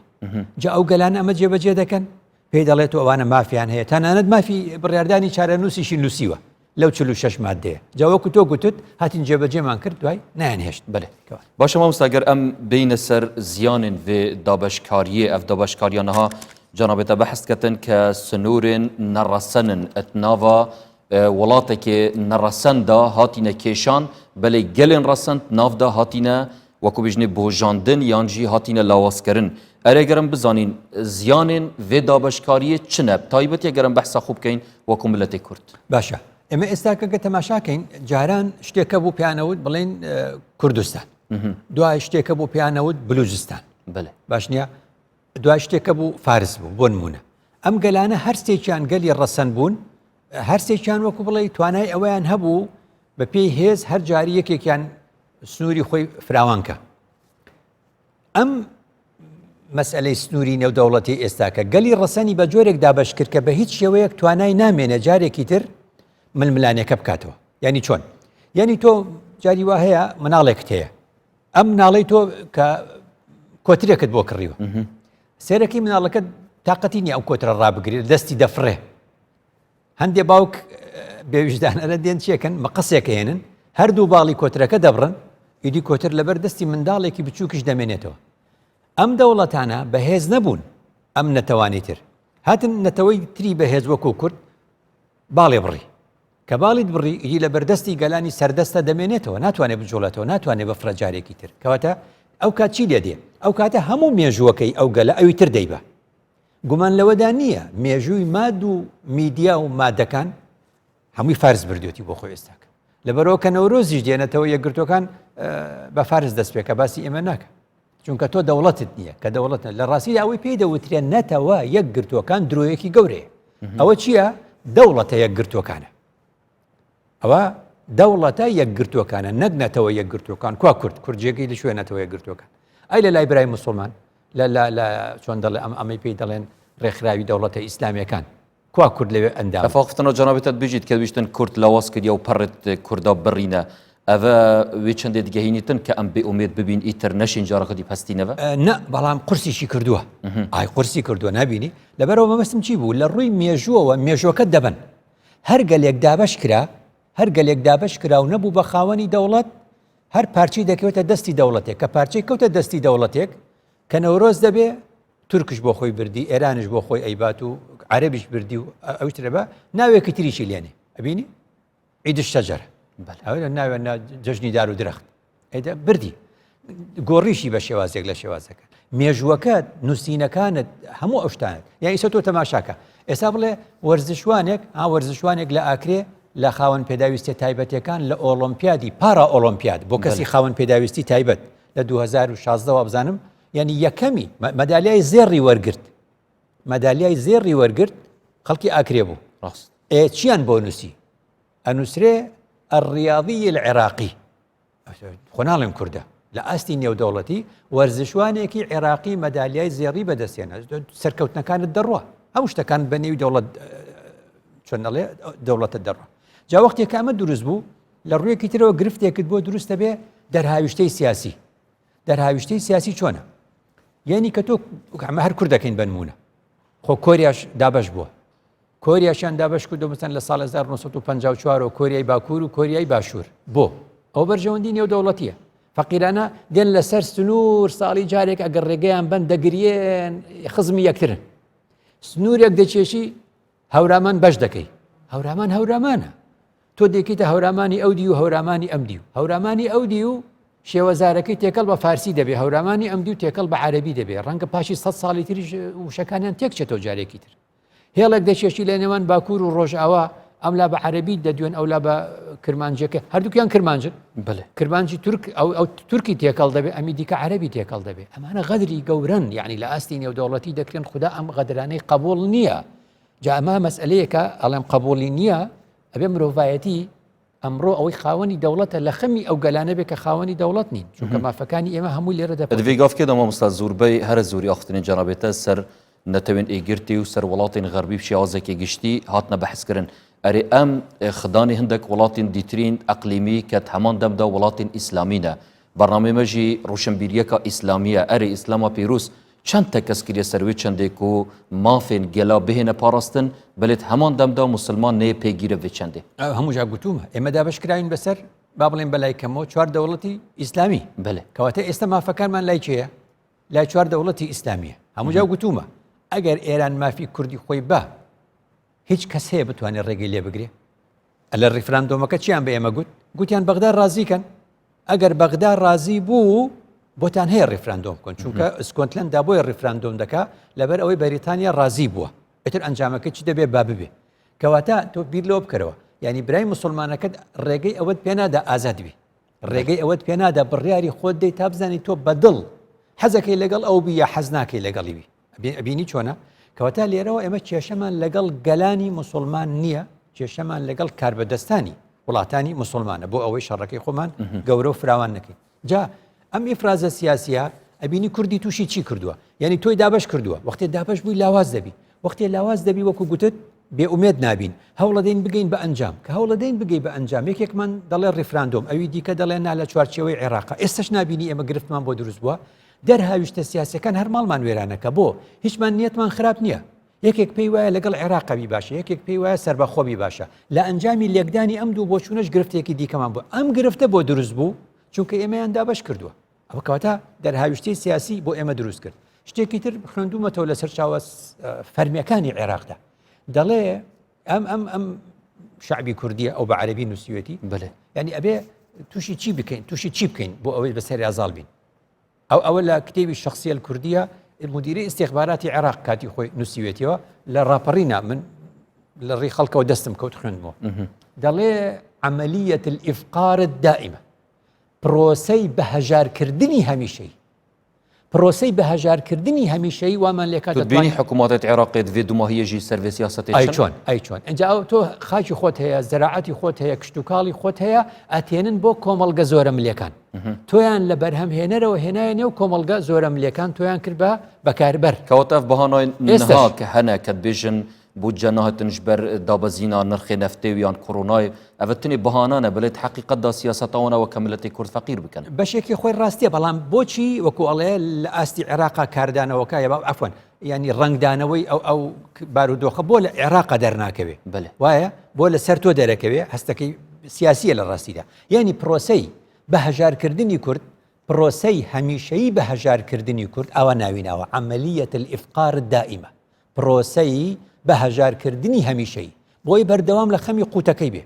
جا ئەو گەلانە ئەمە جێبەجێ دەکەن پێی دەڵێتەوە ئەوانە مافیان هەیە تەنانەت مافی بڕیاردانی چارەنووسیشی نووسیوە لەو 46 مادەیە جاوەکو تۆ گوتت هاتین جێبەجێمان کرد دوای نایان هێشت بەێ باشە مامۆستاگەر ئەم بینە سەر زیانên vê دابەشکاریê ev دابەشکاریانەها canabête behs ketin ke sinûrên neresenin et nava welatekê neresen da hatîne kêşan belê gelên resend nav da hatîne wekû bijnê bojandin yan jî hatîne lawazkirin eregerin bizanîn ziyanên vê dabeşkariyê çi ne taybetiye gerin behsa xwe bikeyn wekû milletê Kurd باشە ئێمە ئێستاکەگە تەماشاکەین جاران شتێکە بۆ پیانەوت بڵێن کوردستان دوای شتێکە بۆ پیانەوت بلوچستان باش نییە دوای شتێکە بوو فارس بوو بۆ نمونە ئەم گەلانە هەر سێکیان گەلی ڕەسەن بوون هەر سێکیان وەکو بڵێ توانای ئەوەیان هەبوو بە پێی هێز هەر جاری یەکێکیان سنووری خۆی فراوانکە ئەم مەسئلەی سنووری نێودەوڵەتی ئێستاکە گەلی ڕەسەنی بە جۆرێک دابش کرد کە بە هیچ شێوەیەک توانای نامێنە جارێکی تر ململانێکە بکاتەوە ینی چۆن یعنی تۆ جاری وا هەیە مناڵێکت هەیە ئەم مناڵی تۆ کە کۆترێکت بۆ کڕیوە سێرەکی مناڵەکە تااقەتی نیە ئەو کۆترە ڕابگرێت دەستی دەفڕێ هەندێ باوک بێویژدانەرە دێن چێکن مەقەسێک هێنن هەردوو باڵی کۆترەکە دەبڕن ئیدی کۆتر لەبەر دەستی منداڵێکی بچووکش دەمێنێتەوە ئەم دەوڵەتانە بەهێز نەبوون ئەم نەتەوانی تر هاتن نەتەوەی تری بەهێز وەکو کورد باڵێ بڕی کە باڵیت بڕی ئیدی لە بەردەستی گەلانی سەردەستە دەمێنێتەوە ناتوانێت بجۆڵێتەوە ناتوانێت بە فرەجارێکی تر کەواتە ئەو کات چی لێ دێ ئەو کاتە هەموو مێژووەکەی ئەو گەلە ئەوی تر دەیبە گومان لەوەدا نییە مێژووی ماد و میدیا و مادەکان هەمووی فارس بردوێتی بۆ خۆی ئێستاکە لەبەرەوە کە نەورۆزیش دێنێتەوە یەکگرتوەکان بە فارس دەست پێکە باسی ئێمە ناکە چونکە تۆ دەوڵەتت نییە کە دەوڵەت لە ڕاستی ئەوەی پێی دەوترێن نەتەوە یەکگرتوەکان درۆیەکی گەورەیە ئەوە چییە دەوڵەتە یەکگرتوەکانە ئەوە دەوڵەتە یەکگرتوەکانە نەک نەتەوە یەکگرتوەکان کوا کورجێکی لە شوێنەتەوە یەکگرتوەکان ئەی لە لای برای مسلمان لە چۆن دەڵێ ئەمەی پێی دەڵێن ڕێکخراوی دەوڵەتە ئیسلامیەکان کوا کورد لەوێ ئەندام ئەفاقفتنەوە جانابێتت بژیت کە ویشتن کورد لاواز کردیا و پەڕت کووردا بڕینە ئەvە وێ چندێ دیگەهینیتن کە ئەم بێ ئومێد ببین ئیتر نەشین جارەکەتی پەستینەوە نە بەڵام قورسیشی کردووە ئای قورسی کردووە نبینی لەبەرەوە مەبەستم چی بوو لە ڕووی مێژووەوە مێژوەکە دەبن هەر گەلێک دابش کرا هەر گەلێک دابش کرا و نەبوو بە خاوەنی دەوڵەت هەر پارچی دەکەوێتە دەستی دەوڵەتێک کە پارچەی کەوتە دەستی دەوڵەتێک کە نەورۆز دەبێ تورکش بۆ خۆی بردی ئێرانش بۆ خۆی ئەیبات و عەرەبیش بردی و ئەوترەبە ناوێکی تریشی لێنێ ئەبینی عید الشەجەر ناوێ جەژنی دار و درەخت ئەیدا بردی گۆڕیشی بە شێوازێک لە شێوازەکە مێژووەکەت نووسینەکانت هەموو ئەو شتانت یان ئیسە تۆ تەماشاکە ئێستا بڵێ وەرزشوانێک لە ئاکرێ لە خاوەن پێداویستی تایبەتەکان لە ئۆلۆمپیادی پارا ئۆلۆمپیاد بۆ کەسی خاوەن پێداویستی تایبەت لە 2016 بزانم ینی یەکەمی مەدالیای زێڕی وەرگرت خەڵکی ئاکرێ بوو چیان بۆ نووسی ئەنووسرێ الرياضي العراقي خۆناڵێن کووردە لە ئاستی نێودەوڵەتی وەرزشوانێکی عێراقی مەدالیای زێڕی بەدەستێنە سەرکەوتنەکانت دەڕوە هەموو شتەکان بە نێوی دەوڵەت چۆنەڵێ دەوڵەتە دەڕوە جا وەختێک ئەمە دروست بوو لە ڕوویەکی ترەوە گرفتێکت بۆ دروستە بێ دەرهاویشتەی سیاسی دەرهاویشتەی سیاسی چۆنە یعنی کە تۆ ئەمە هەر کوردەکەین بنمونە خۆ کۆریاش دابش بووە کۆریاشیان دابش کردو مەسەن لە ساڵ 1954 و کۆریای باکوور و کۆریای باشوور بۆ ئەو بەرژەوەندی نێودەوڵەتیە فەقیرانە دێن لەسەر سنوور ساڵی جارێک ئەگەر ڕێگەیان بەن دەگرێن خزمی یەکترن سنوورێک دەچێشی هەورامان بەش دەکەی هەورامان هەورامانە تۆ دێکیتە هەورامانی ئەودی و هەورامانی ئەمدی و هەورامانی ئەودی و شێوەزارەکەی تێکەڵ بە فارسی دەبێ هەورامانی ئەمدی و تێکەڵ بە عەرەبی دەبێ ڕەنگە پاشی 100 ساڵی تریش وشەکانیان تێکچێتەوە جارێکی تر هێڵێک دەچێشی لە نێوان باکوور و ڕۆژئاوا ئەملا بە عەرەبی دەدوێن ئەولا بە کرمانجەکە هەردووکیان کرمانجن کرمانجی تورک ئەو تورکی تێکەڵ دەبێ ئەمی دیکە عەرەبی تێکەڵ دەبێ ئەمانە غەدری گەورن یعنی لە ئاستی نێودەوڵەتی دەکرێن خوددا ئەم غەدرانەی قبوڵ نییە جا ئەمە مەسئلەیەکە ئەڵێم قبوڵی نییە ئەبێ مرۆڤایەتی ئەمڕۆ ئەوەی خاوەنی دەوڵەتە لە خەمی ئەو گەلانە بێ کە خاوەنی دەوڵەت نین چونکە مافەکانی ئێمە هەمووی لێرە دەبێت دوێگافکێ دەمامۆستا زۆربەی هەرە زۆری ئاختنی جەنابێتە سەر نەتەوێن ئێگرتی و سەر وڵاتین غەربی شێوازێکی گشتی هاتنە بەحثکردن ئەرێ ئەم خدانی هەندێک وڵاتین دیترین ئەقلیمی کە هەمان دەمدا وڵاتین ئیسلامینە بەرنامەمەژی ڕوشنبیریەکە ئیسلامیە ئەرێ ئیسلاما پیرۆز چەند تەکەسکریە سەروێ چەندێک و مافێن گەلا بهێنە پاراستن بەلێت هەمان دەمدا مسلمان نەیە پێگیرە بێ چەندێ هەموو جا گوتومە ئێمە دابشکراین بەسەر با بڵێن بەلای کەمەوە چوار دەوڵەتی ئیسلامی کەواتە ئێستا مافەکانمان لای چێە لای چوار دەوڵەتی ئیسلامیە هەموو جا گوتومە ئەگەر ئێران مافی کوردی خۆی بە هیچ کەس هەیە بتوانێت ڕێگەی لێ بگرێ لە ڕیفراندۆمەکە چیان بە ئێمە گوتیان بەغدا ڕازیکەن ئەگەر بەغدا ڕازی بوو بۆتان هەیە ڕیفراندۆم بکەن چونکە ئسکۆتلەندا بۆی ڕیفراندۆم دەکا لەبەر ئەوەی بەریتانیا ڕازی بووە ئێتر ئەنجامەکە چی دەبێ با ببێ کەواتە تۆ بیر لەوە بکەرەوە یعنی برای مسلمانەکەت ڕێگەی ئەوەت پێنادا ئازاد بی ڕێگەی ئەوەت پێنادا بڕیاری خۆت دەی تا بزانی تۆ بەدڵ حەزەکەی لەگەڵ ئەو بی یا حەز ناکەی لەگەڵی بی ئەبینی چۆنە کەواتە لێرەوە ئێمە کێشەمان لەگەڵ گەلانی مسلمان نییە کێشەمان لەگەڵ کاربەدەستانی وڵاتانی مسلمانە بۆ ئەوەی شەڕەکەی خۆمان گەورە و فراوان نەکەین جا ئەم ئیفرازە سیاسیە ئەبینی کوردی تووشی چی کردووە یعنی تۆی دابش کردووە وەختێ دابش بووی لاواز دەبی وەختێ لاواز دەبی وەکو گوتت بێئومێد نابین هەوڵە دەین بگەین بە ئەنجام کە هەوڵە دەین بگەی بە ئەنجام یەکێکمان دەڵێ ڕیفراندۆم ئەوی دیکە دەڵێن نا لە چوارچێوەی عێراق ئێستش نابینی ئێمە گرفتمان بۆ دروست بووە دەرهاویشتە سیاسەکان هەر ماڵمان وێرانەکە بۆ هیچمان نیەتمان خراپ نییە یەکێک پێی وایە لەگەڵ عێراقەبی باشە یەکێک پێی وایە سەربەخۆبی باشە لە ئەنجامی لێکدانی ئەم دوو بۆچوونەش گرفتێکی دیکەمان بوو ئەم گرفتە بۆ دروست بوو چونکە ئێمەیان دابش کردووە ئەوە کەواتە دەرهاویشتەی سیاسی بۆ ئێمە دروست کرد شتێکی تر خوێندومەتەوە لەسەر چاوە فەرمیەکانی عێراقدا دەڵێ ئەم شعبی کوردیە ئەو بە عەرەبی نووسیوێتی یعنی ئەبێ تووشی چی بکەین تووشی چی بکەین بۆ ئەوەی بەسەر ئازاڵ بین ئەوە لە کتێبی شخصیە کوردیە مدیری استیخباراتی عێراق کاتی خۆی نووسیوێتیەوە لە ڕاپەڕینا من لە ڕێی خەڵکەوە دەستم کەوت خوێندمەوە دەڵێ عەمەلیەت الئیفقار الدائمە پرۆسەی بەهەژارکردنی هەمیشەی پرۆسەی بەهەژارکردنی هەمیشەی وامان لێ کات بینی حکوومەتێت عێراقی دوێ دوماهیەژی سەروێ سیاسەتی چۆن ئەنجا تۆ خاکی خۆت هەیە زەراعەتی خۆت هەیە کشت و کاڵی خۆت هەیە ئەتێنن بۆ کۆمەڵگە زۆرە ملێکان تۆیان لە بەرهەمهێنەرەوە هێنایە نێو کۆمەڵگە زۆرە ملێکان تۆیان کرد بە بەکاربەر کەواتە بەهانای نها کە هەنە کە بێژن بودجە نهاتنش بەر دابەزینا نرخی نەفتێ و یان کۆڕۆنای ئەڤەتنی بەهانانە بڵێت حەقیقەتدا سیاسەتەوەنەوە کە ملەتی کورد فەقیر بکەن بەشێکی خۆی ڕاستیە بەڵام بۆچی وەکو ئەڵێ لە ئاستی عێراقا کاردانەوەکایە ئەفۆن ینی ڕنگدانەوەی ئەو بارودۆخە بۆ لە عێراقا دەرناکەوێ وایە بۆ لە سەر تۆ دەرەکەوێ هەستەکەی سیاسیە لە ڕاستیدا یعنی پرۆسەی بەهەژارکردنی کورد پرۆسەی هەمیشەیی بەهەژارکردنی کورد ئەوە ناویناوە عەمەلیەت الئیفقار الدائمە پرۆسەی بەهەژارکردنی هەمیشەی بۆی بەردەوام لە خەمی قوتەکەی بێ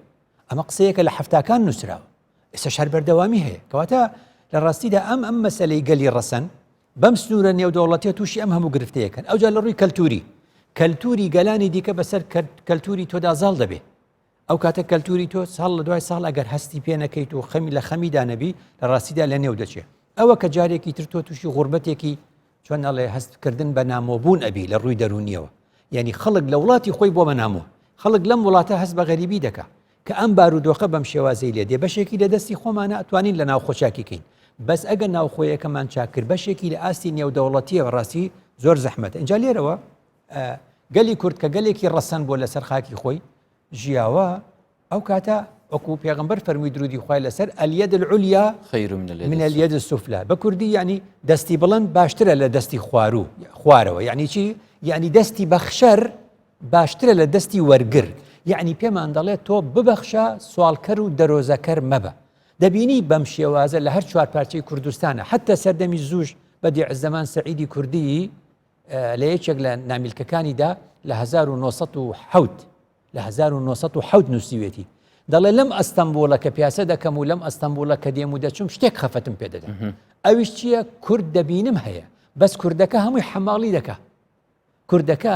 ئەمە قسەیەکە لە هەفتاکان نووسراوە ئێستا شەر بەردەوامی هەیە کەواتە لە ڕاستیدا ئەم مەسەلەی گەلی ڕەسەن بەم سنوورە نێودەوڵەتیە تووشی ئەم هەموو گرفتەیەکەن ئەوجا لە ڕووی کەلتوری گەلانی دیکە بەسەر کەلتوری تۆدا زاڵ دەبێ ئەو کاتە کەلتوری تۆ ساڵ لە دوای ساڵ ئەگەر هەستی پێ نەکەیت و خەمی لە خەمیدا نەبی لە ڕاستیدا لە نێو دەچێت ئەوە کە جارێکی تر تۆ تووشی غوربەتێکی چۆن ئەڵێ هەستکردن بە نامۆبوون ئەبی لە ڕووی دەرونیەوە یعنی خەڵک لە وڵاتی خۆی بۆ مەناموە خەڵک لەم وڵاتە هەست بە غەریبی دەکا کە ئەم بارودۆخە بەم شێوازەی لێ دێ بەشێکی لە دەستی خۆمانە ئەتوانین لە ناوخۆچاکیکەین بەس ئەگەر ناوخۆیەکەمان چاکرد بەشێکی لە ئاستی نێودەوڵەتیە ڕاستی زۆر زەحمەتە اینجا لێرەوە گەلی کورد کە گەلێکی ڕەسەن بۆ لەسەر خاکی خۆی ژیاوە ئەو کاتە وەکو پێغەمبەر فەرمووی درودی خوای لەسەر اليد العليا خير من اليد السفلى بە کوردی یعنی دەستی بڵند باشترە لە دەستی خوارەوە یعنی چی یعنی دەستی بەخشەر باشترە لە دەستی وەرگر یعنی پێمان دەڵێت تۆ ببەخشە سوالکەر و دەرۆزەکەر مەبە دەبینی بەم شێوازە لە هەر چوار پارچەی کوردستانە حتى سەردەمی زوش بەدیع الزەمان سەعیدی کوردی لە یەکێک لە نامیلکەکانیدا لە 1970 نووسیوێتی دەڵێ لەم ئەستەمبوڵە کە پیاسە دەکەم و لەم ئەستەمبوڵە کە دێم و دەچوم شتێک خەفەتم پێ دەدا ئەویش چییە کورد دەبینم هەیە بەس کوردەکە هەمووی حەماڵی دەکا کوردەکە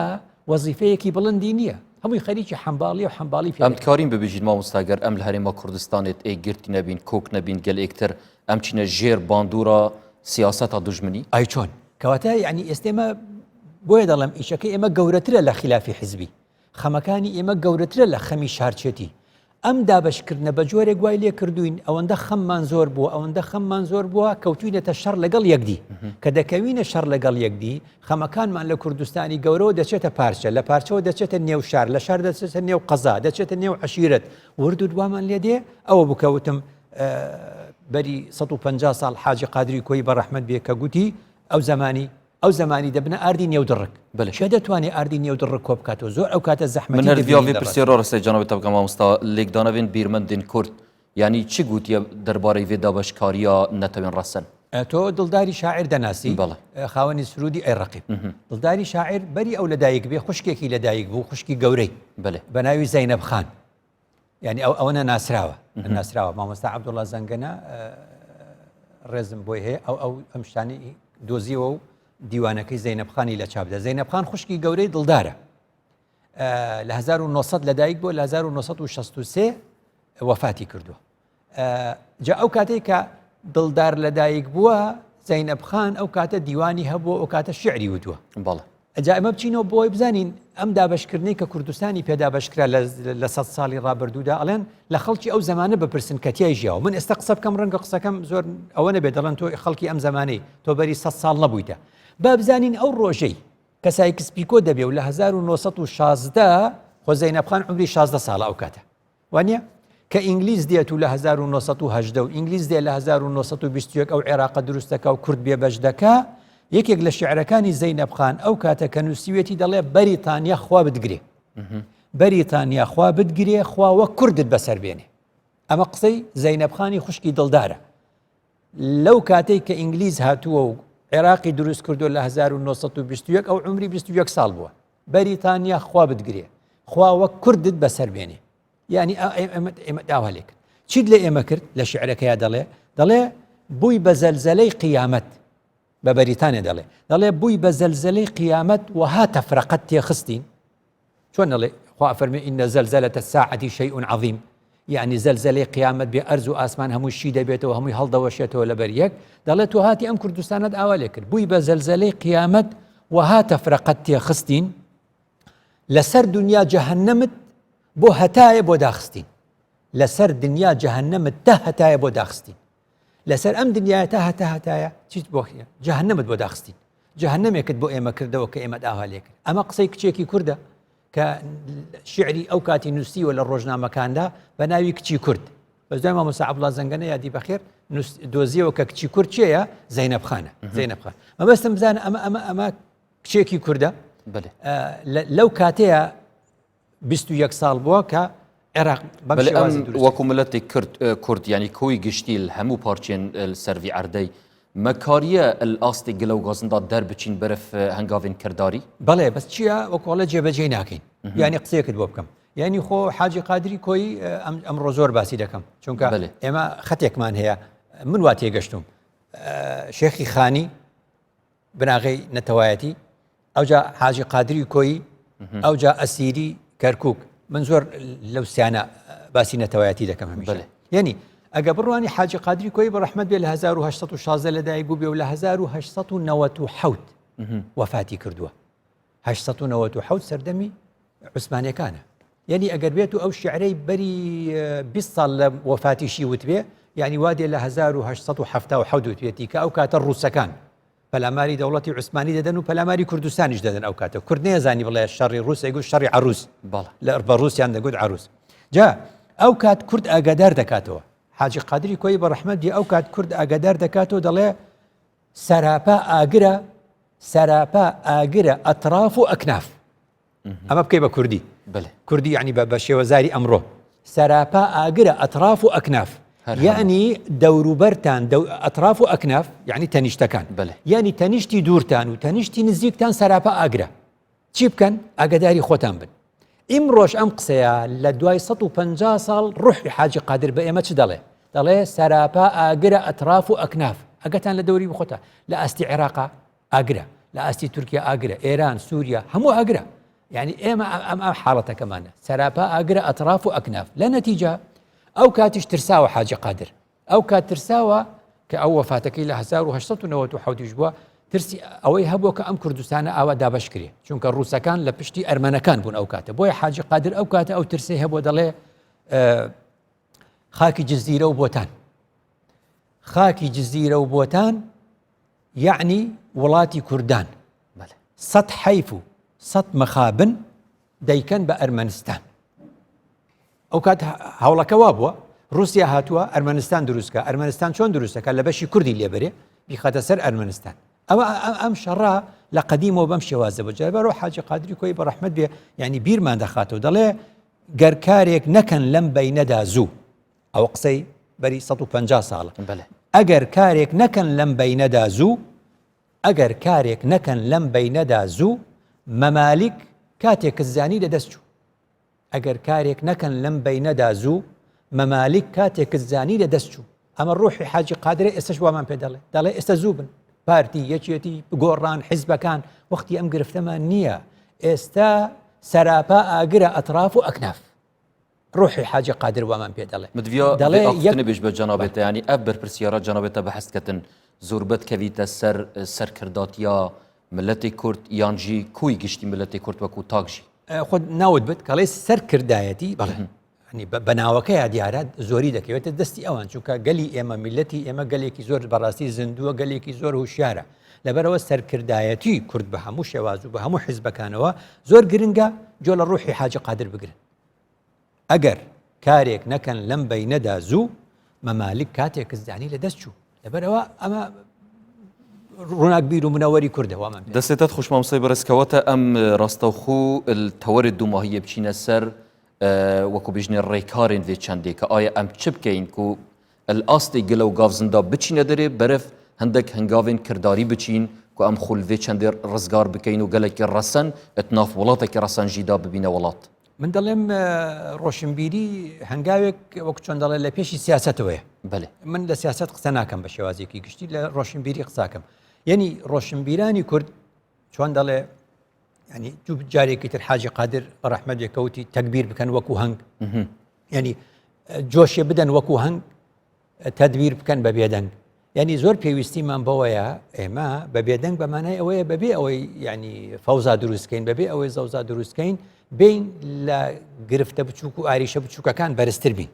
وەزیفەیەکی بڵندی نییە هەمووی خەریکی حەمباڵی و حەمباڵی پێ ئەم کارین ببیژین مامۆستاگەر ئەم لە هەرێما کوردستانێت گرتی نەبین کۆک نەبین گەلێکتر ئەم چینە ژێر باندورە سیاسەتا دوژمنی ئای چۆن کەواتە یعنی ئێستێمە بۆیە دەڵێم ئیشەکە ئێمە گەورەترە لە خلافی حزبی خەمەکانی ئێمە گەورەترە لە خەمی شارچێتی ئەم دابشکردنە بە جۆرێک وای لێ کردوین ئەوەندە خەممان زۆر بووە ئەوەندە خەممان زۆر بووە کەوتوینەتە شەڕ لەگەڵ یەکدی کە دەکەوینە شەڕ لەگەڵ یەکدی خەمەکانمان لە کوردستانی گەورەوە دەچێتە پارچە لە پارچەوە دەچێتە نێو شار لە شار دەچێتە نێو قەزا دەچێتە نێو عەشیرەت ورد و دوامان لێ دێ ئەوە بکەوتم بەری 150 ساڵ حاجی قادری کۆی بەڕەحمەت بێ کە گوتی ئەو زمانی دەبنە ئاردی نێودڕک شێ دەتوانێت ئاردی نێودڕک کۆ بکاتەوە زۆر ئەو کاتە زەحمەتی من هەردیاوی پرسیێرۆ ڕستەی جەنابێت تەبگە مامۆستا لێکدانەوێن بیرمەندین کورد یعنی چی گوتیە دەربارەی وێ دابەشکاریە نەتەوێن ڕەسەن تۆ دڵداری شاعر دەناسی خاوەنی سرودی ئەیڕەقیب دڵداری شاعر بەری ئەو لەدایک بێ خوشکێکی لەدایک بوو خوشکی گەورەی بە ناوی زەینەب خان یعنی ئەوەنە ناسراوە مامۆستا عەبدوڵڵا زەنگەنە ڕێزم بۆی هەیە ئەو ئەم شتانی دۆزیەوە و دیوانەکەی زەینەب خانی لە چاپدا زەینەب خان خوشکی گەورەی دڵدارە لە 1900 لەدایک بۆ لە 1963 وەفاتی کردووە جا ئەو کاتێک کە دڵدار لەدایک بووە زەینەب خان ئەو کاتە دیوانی هەبووە ئەو کاتە شعری وتووە ئەجا ئەمە بچینەوە بۆی بزانین ئەم دابشکردنەی کە کوردستانی پێدابشکرا لە 100 ساڵی ڕابردوودا ئەڵێن لە خەڵکی ئەو زمانە بپرسن کە تیای ژیاوە من ئێستا قسە بکەم ڕەنگە قسەکەم زۆر ئەوە نەبێت دەڵێن تۆ خەڵکی ئەم زمانەی تۆ بەری 100 ساڵ نەبوویتە با بزانین ئەو ڕۆژەی کە سایکس پیکۆ دەبێ و لە 1916 خۆ زەینەب خان عمری 16 ساڵە ئەو کاتە وانە کە ئینگلیز دێت و لە 1970 و ئینگلیز دێت لە 1920 ئەو عێراق دروستەکە و کورد بێبەش دەکا یەکێک لە شعرەکانی زەینەب خان ئەو کاتە کە نووسیوێتی دەڵێ بەریتانیا خوا بتگرێ بەریتانیا خوا بتگرێ خوا وە کوردت بەسەر بێنێ ئەمە قسەی زەینەب خانی خوشکی دڵدارە لەو کاتەی کە ئینگلیز هاتووە و عێراقی دروست کردو لە 1920 ئەو عمری 21 ساڵ بووە بەریتانیا خوا بتگرێ خوا وە کوردت بەسەر بێنێ یعنی ئێمە داوا لێ کرد چیت لە ئێمە کرد لە شعرەکەیە دەڵێ بووی بە زەلزەلەی قیامەت بە بەریتانیا دەڵێ بووی بە زەلزەلەی قیامەت وها تەفرەقەت تێخستین چۆن دەڵێ خوا فەرمێ ئینە زەلزەلەتە الساعەتی شەیء عەظیم یعنی زەلزەلەی قیامەت بێ ئەرز و ئاسمان هەمووی شی دەبێتەوە هەمووی هەڵدەوەشێتەوە لەبەر یەک دەڵێت تۆ هاتی ئەم کوردستانت ئاوا لێ کرد بووی بە زەلزەلەی قیامەت وها تەفرەقەت تێخستین لەسەر دنیا جەهەنەمت بۆ هەتایە بۆ داخستین لەسەر دنیا جەهەنەمت تا هەتایە بۆ داخستین لەسەر ئەم دنیاە تا هەتایە چیت بۆ جەهەنەمت بۆ داخستین جەهەنەمێکت بۆ ئێمە کردەوە کە ئێمە ئاوا لێ کرد ئەمە قسەی کچێکی کووردە کە شعری ئەو کاتی نووسیوە لە ڕۆژنامەکاندا بە ناوی کچی کورد بە دوای مامۆستا عەبدوڵڵا زەنگەنە یادی بەخێر دۆزیەوە کە کچی کورد چییە زەینەب خانە زەینەب خان مەبەستم بزانە ئەمە کچێکی کووردە لەو کاتەیە 21 ساڵ بووە کە عێراق وەکو ملەتی کورد ینی کۆی گشتی هەموو پارچێن سەروی عەردەی مەکاریە ئاستی گلە و گازندا دەربچین بەرەف هەنگاوین کردداری بەڵێ بەس چییە وەکۆڵە جێبەجێ ناکەین یعنی قسەیەکت بۆ بکەم یعنی خۆ حاجی قادری کۆی ئەمڕۆ زۆر باسی دەکەم چونکە ئێمە خەتێکمان هەیە من وا تێگەشتم شێخی خانی بناغی نەتەوایەتی ئەوجا حاجی قادری کۆی ئەوجا ئەسیری کەرکووک من زۆر لەو سیانە باسی نەتەوایەتی دەکەم هەمیشە یعنی ئەگە بڕوانی حاجی قادری کۆی بەڕەحمەت بێ لە 1916 لەدایک بوو بێ و لە 1997 وەفاتی کردووە 1997 سەردەمی عوسمانیەکانە یعنی ئەگەر بێت و ئەو شعرەی بەری 20 ساڵ لە وەفاتیشی وتبێ یعنی وا دێ لە 1970 وتبێتی کە ئەو کاتە ڕووسەکان پەلاماری دەوڵەتی عوسمانی دەدەن و پەلاماری کوردستانیش دەدەن ئەو کاتە کورد نێزانی بڵێ شەڕی ڕووس ئەیگوت شەڕی عەروس لە بە ڕووسیان دەگوت عەروس جا ئەو کات کورد ئاگادار دەکاتەوە حاجی قادری کۆی بە ڕەحمەت دی ئەو کات کورد ئاگادار دەکاتەوە دەڵێ سەراپا ئاگرە ئەتراف و ئەکناف ئەمە بکەی بە کوردی کوردی یعنی بە شێوەزاری ئەمڕۆ سەراپا ئاگرە ئەتراف و ئەکناف یعنی دەوروبەرتان ئەتراف و ئەکناف یعنی تەنیشتەکان یعنی تەنیشتی دوورتان و تەنیشتی نزیکتان سەراپا ئاگرە چی بکەن ئاگاداری خۆتان بن ئیمڕۆژ ئەم قسەیە لە دوای 150 ساڵ ڕوحی حاجی قادر بە ئێمە چ دەڵێ سەراپا ئاگرە ئەتراف و ئەکناف ئەگەتان لە دەوری بخۆتە لە ئاستی عێراقا ئاگرە لە ئاستی تورکیا ئاگرە ئێران سووریا هەموو ئاگرە یعنی ئێمە ئەم حاڵەتەکەمانە سەراپا ئاگرە ئەتراف و ئەکناف لە نەتیجە ئەو کاتیش ترساوە حاجی قادر ئەو کات ترساوە کە ئەو وەفاتەکەی لە 1970 بووە ترسی ئەوەی هەبووە کە ئەم کوردستانە ئاوا دابەش کرێ چونکە ڕووسەکان لە پشتی ئەرمەنەکان بوون ئەو کاتە بۆیە حاجی قادر ئەو کاتە ئەو ترسی هەبووە دەڵێ خاکی جزیرە و بۆتان خاکی جزیرە و بۆتان یعنی وڵاتی کوردان 100 حەیف و 100 مەخابن دەیکەن بە ئەرمەنستان ئەو کات هەوڵەکە وا بووە رووسیا هاتووە ئەرمەنستان دروستکە ئەرمەنستان چۆن دروستەکە لە بەشی کوردی لێبەرێ بیخاتە سەر ئەرمەنستان ئەوە ئەم شەڕا لە قەدیمەوە بەم شێوازە بوو جاربەرەوە حاجی قادری کۆی بە ڕەحمەت بێ یعنی بیرمان دەخاتەوە دەڵێ گەرکارێک نەکەن لەم بەینەدا زوو ئەو قسەی بەری 150 ساڵە ئەگەر کارێک نەکەن لەم بەینەدا زوو ئەگەر کارێک نەکەن لەم بەینەدا زوو مەمالیک کاتێک زانی لەدەست چوو ئەگەر کارێک نەکەن لەم بەینەدا زوو مەمالیک کاتێک زانی لەدەست چوو ئەمە ڕوحی حاجی قادرە ئێستش وامان پێ دەڵێ ئێستا زوو بن پارتی یەکێتی گۆڕان حیزبەکان وەختی ئەم گرفتەمان نییە ئێستا سەراپا ئاگرە ئەتراف و ئەکناف ڕوحی حاجی قادر وامان پێ دەڵێ بێژ بە جەنابێتە ینی ئەف بەرپرسیارە جەنابێتە بەحەستکردن زۆربەت کەویتە سەرکرداتیا ملەتی کورد یانجی کوی گشتی ملەتی کورد وەکو تاکژی خۆ ناوت بێت کەڵێ سەرکردایەتی بەڵێ بەناوەکەی دیارە زۆری دەکەوێتە دەستی ئەوان چونکە گەلی ئێمە میلەتی ئێمە گەلێکی زۆر بەڕاستی زیندووە گەلێکی زۆر هوشیارە لەبەرەوە سەرکردایەتی کورد بە هەموو شێواز و بە هەموو حیزبەکانەوە زۆر گرنگە جۆ لە ڕوحی حاجی قادر بگرن ئەگەر کارێک نەکەن لەم بەینەدا زوو مەمالیک کاتێک زانی لەدەست چوو لەبەرەوە ئەمە ڕووناک بیر و منەوەری کوردەوەمان دەستێتت خوشمامسەی بەرزکەوەتە ئەم ڕاستەوخۆ تەوەری دوماهیە بچینە سەر وەکو بژنێ ڕێکارێن vê çendێکە ئایا ئەم چ بکەین و ئەستی گەلە و گاڤزندا بچینە دەرێ بەرەف هەندێک هەنگاوێن کردداری بچین و ئەم خول vê çendێ ڕزگار بکەین و گەلێکی ڕەسەن ئەتناف وڵاتێکی ڕەسەنجیدا ببینە وڵات من دەڵێم ڕۆشنبیری هەنگاوێک وەکو چۆن دەڵێ لە پێشی سیاسەتەوەیە من لە سیاست قسە ناکەم بە شێوازێکی گشتی لە ڕۆشنبیری قساکەم یعنی ڕۆشنبیرانی کورد چۆن دەڵێ ینی دوو جارێکی تر حاجی قادر ڕەحمەتێکەوتی تەکبیر بکەن وەکو هەنگ ینی جۆشێ بدەن وەکو هەنگ تەدبیر بکەن بە بێدەنگ ینی زۆر پێویستیمان بەوەیە ئێمە بە بێدەنگ بەمانای ئەوەیە بەبێ ئەوەی ینی فەوزا دروستکەین بەبێ ئەوەی زەوزا دروستکەین بین لە گرفتە بچووک و ئاریشە بچووکەکان بەرزتر بین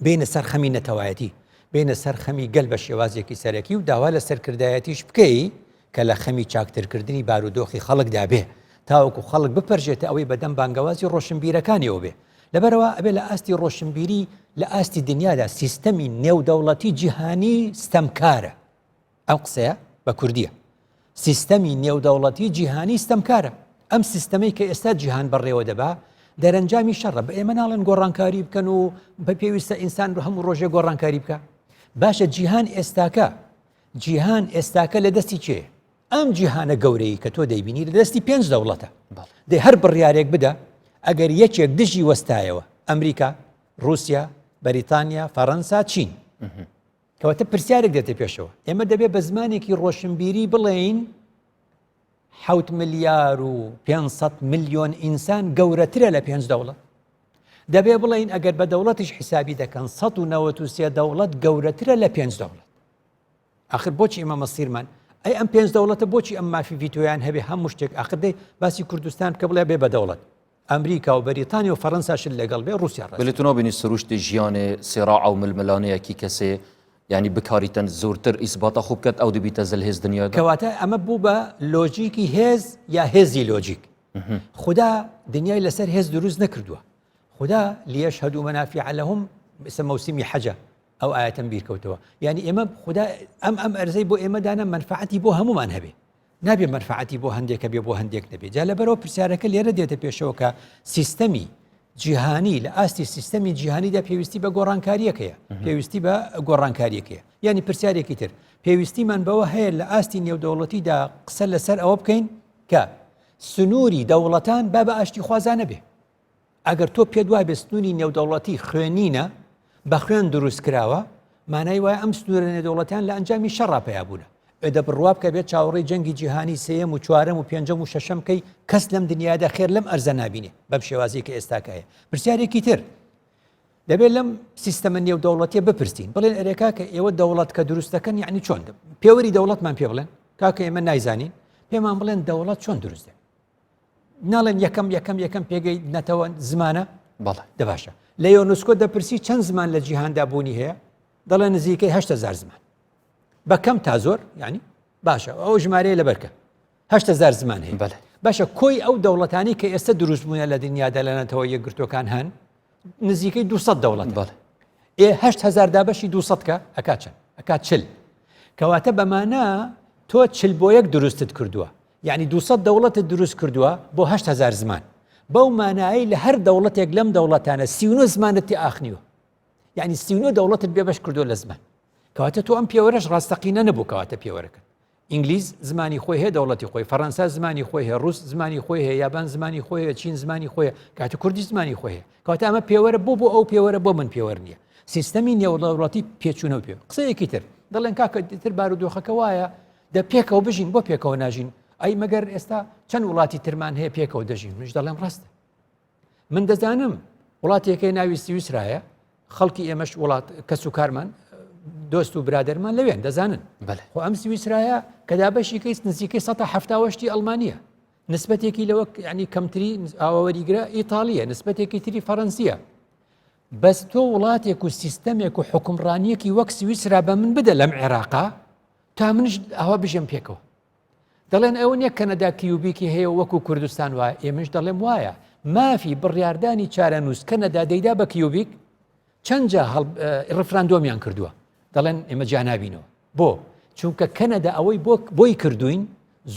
بینە سەرخەمی نەتەوایەتی بینە سەرخەمی گەل بە شێوازێکی سەرەکی و داوا لە سەرکردایەتیش بکەی کە لە خەمی چاکترکردنی بارودۆخی خەڵکدا بێ تاوەکو خەڵک بپەرژێتە ئەوەی بەدەم بانگەوازی ڕۆشنبیرەکانیەوە بێ لەبەرەوە ئەبێ لە ئاستی ڕۆشنبیری لە ئاستی دنیادا سیستەمی نێودەوڵەتی جیهانی ستەمکارە ئەم قسەیە بە کوردیە سیستەمی نێودەوڵەتی جیهانی ستەمکارە ئەم سیستەمەی کە ئێستا جیهان بەڕێوە دەبا دەرەنجامی شەڕە بە ئێمە ناڵێن گۆڕانکاری بکەن و بە پێویستە ئینسان هەموو ڕۆژێ گۆڕانکاری بکە باشە جیهان ئێستاکە لە دەستی چێ ئەم جیهانە گەورەی کە تۆ دەیبینی لە دەستی 5 دەوڵەتە دەی هەر بڕیارێک بدە ئەگەر یەکێک دژی وەستایەوە ئەمریکا رووسیا بەریتانیا فەڕەنسا چین کەواتە پرسیارێک دێتە پێشەوە ئێمە دەبێت بە زمانێکی ڕۆشنبیری بڵێین 7 ملیار و 500 ملیۆن ئینسان گەورەترە لە 5 دەوڵەت دەبێ بڵێین ئەگەر بە دەوڵەتیش حسابی دەکەن 193 دەوڵەت گەورەترە لە 5 دەوڵەت آخر بۆچی ئێمە مەسیرمان ئەی ئەم 5 دەوڵەتە بۆچی ئەم مافی ڤیتۆیان هەبێ هەموو شتێک ئاخر دەی باسی کوردستان کە بڵێ بێ بە دەوڵەت ئەمریکا و بەریتانیا و فەڕەنساشن لەگەڵ بێ رووسیا ڕاست بەلێت نابینی سروشتی ژیانێ سێراع و ململانەیەکی کەسێ ینی بکاریتەن زۆرتر ئیسباتە خوب بکات ئەو دەبیتە زەلهێز دنیادا کەواتە ئەمە بوو بە لۆجیکی هێز یا هێزی لۆجیک خدا دنیای لەسەر هێز دروست نەکردووە خدا ليشهدوا منافع لهم مثل موسمی حەجە ئەو ئاەتەم بیرکەوتەوە یعنی ئێمە خدا ئەم ئەرزەی بۆ ئێمەدانە منفعەتی بۆ هەمومان هەبێ نابێ منفعەتی بۆ هەندێکە بێ بۆ هەندێک نەبێ جا لەبەرەوە پرسیارەکە لێرە دێتە پێشەوە کە سیستەمی جیهانی لە ئاستی سیستەمی جیهانیدا پێویستی بە گۆڕانکاریەکەیە پێویستی بە گۆڕانکاریەکەیە یعنی پرسیارێکی تر پێویستیمان بەوە هەیە لە ئاستی نێودەوڵەتیدا قسە لەسەر ئەوە بکەین کە سنووری دەوڵەتان با بە ئاشتی خوازانە بێ ئەگەر تۆ پێ دوای بە سنووری نێودەوڵەتی خوێنینە بە خوێن دروست کراوە مانای وایە ئەم سنوورە نێودەوڵەتیان لە ئەنجامی شەڕا پێیابوونە ئێدە بڕوا بکە بێت چاوەڕێی جەنگی جیهانی سێیەم و چوارەم و پێنجەم و شەشەم کەی کەس لەم دنیادا خێر لەم ئەرزە نابینێ بەم شێوازی کە ئێستاکایە پرسیارێکی تر دەبێت لەم سیستەمە نێودەوڵەتیە بپرسین بڵێن ئەرێکا کە ئێوە دەوڵەت کە دروستەکەن یعنی چۆن پێوەری دەوڵەتمان پێ بڵێن کاکە ئێمە نایزانین پێمان بڵێن دەوڵەت چۆن دروستە ناڵێن یەکەم پێگەی نەتەوە زمانە دەباشە لە یۆنسکۆ دەپرسی چەند زمان لە جیهاندا بوونی هەیە دەڵێن نزیکەی 8,000 زمان بە کەم تا زۆر ینی باشە ئەو ژمارەیە لەبەرکە 8,000 زمان هەیە باشە کۆی ئەو دەوڵەتانی کە ئێستا دروست بوونە لە دنیادا لەنەتەوە یەکگرتوەکان هەن نزیکەی 200 دەوڵەت 8,000 دابەشی 200 ئەکات چەند ئەکات 40 کەواتە بەمانە تۆ 40 بۆ یەک دروستت کردووە یعنی 200 دەوڵەتت دروست کردووە بۆ 8,000 زمان بەو مانایی لە هەر دەوڵەتێک لەم دەوڵەتانە 39 زمانت تێ ئاخنیوە یعنی 39 دەوڵەتت بێبەش کردووە لە زمان کەواتە تۆ ئەم پێوەرەش ڕاستەقینە نەبوو کەواتە پێوەرەکە ئینگلیز زمانی خۆی هەیە دەوڵەتی خۆی فەڕەنسا زمانی خۆی هەیە ڕوس زمانی خۆی هەیە یابان زمانی خۆی هەیە چین زمانی خۆیە کاتە کوردی زمانی خۆی هەیە کەواتە ئەمە پێوەرە بۆ ئەو پێوەرە بۆ من پێوەر نییە سیستەمی نێودەوڵەتی پێچوونەوە پێ قسەیەکی تر دەڵێن کاکە تر بارودۆخەکە وایە دە پێکەوە بژین بۆ پێکەوە ناژین ئەی مەگەر ئێستا چەند وڵاتی ترمان هەیە پێکەوە دەژین منش دەڵێم ڕاستە من دەزانم وڵاتێکی ناوی سویسرایە خەڵکی ئێمەش وڵات کەس و کارمان دۆست و برادەرمان لەوێن دەزانن خۆ ئەم سویسرایە کە دابەشی کەیس نزیکەی 170 ئەڵمانیە نسبەتێکی لەوە ینی کەمتری ئاوەوەریگرە ئیتالیە نسبەتێکی تری فەڕەنسیە بەس تۆ وڵاتێک و سیستەمێک و حکومڕانیەکی وەک سویسرا بە من بدە لەم عێراقا تا منش ئەوە بژێم پێکەوە دەڵێن ئەوە نییە کەنەدا کیوبیکی هەیە وەکو کوردستان وایە ئێمەش دەڵێم وایە مافی بڕیاردانی چارەنووس کەنەدا دەیدا بە کیوبیک چەندجا ڕفراندۆمیان کردووە دەڵێن ئێمە جانابینەوە بۆ چونکە کەنەدا ئەوەی بۆی کردوین